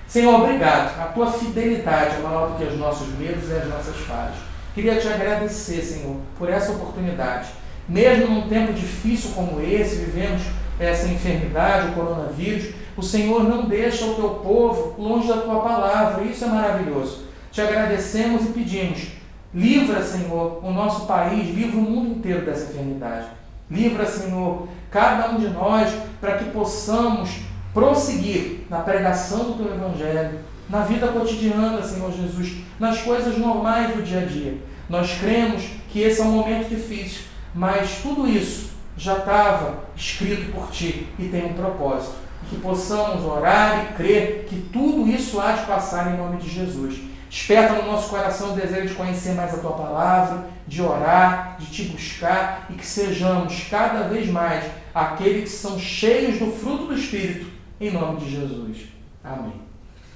Senhor, obrigado. A tua fidelidade é maior do que os nossos medos e as nossas falhas. Queria te agradecer, Senhor, por essa oportunidade. Mesmo num tempo difícil como esse, vivemos essa enfermidade, o coronavírus, o Senhor não deixa o teu povo longe da tua palavra. Isso é maravilhoso. Te agradecemos e pedimos. Livra, Senhor, o nosso país, livra o mundo inteiro dessa enfermidade. Livra, Senhor, cada um de nós para que possamos prosseguir na pregação do teu evangelho, na vida cotidiana, Senhor Jesus, nas coisas normais do dia a dia. Nós cremos que esse é um momento difícil, mas tudo isso já estava escrito por ti e tem um propósito. Que possamos orar e crer que tudo isso há de passar em nome de Jesus. Desperta no nosso coração o desejo de conhecer mais a tua palavra, de orar, de te buscar e que sejamos cada vez mais aqueles que são cheios do fruto do Espírito, em nome de Jesus. Amém.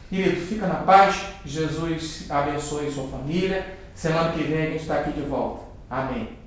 Querido, fica na paz. Jesus abençoe sua família. Semana que vem a gente está aqui de volta. Amém.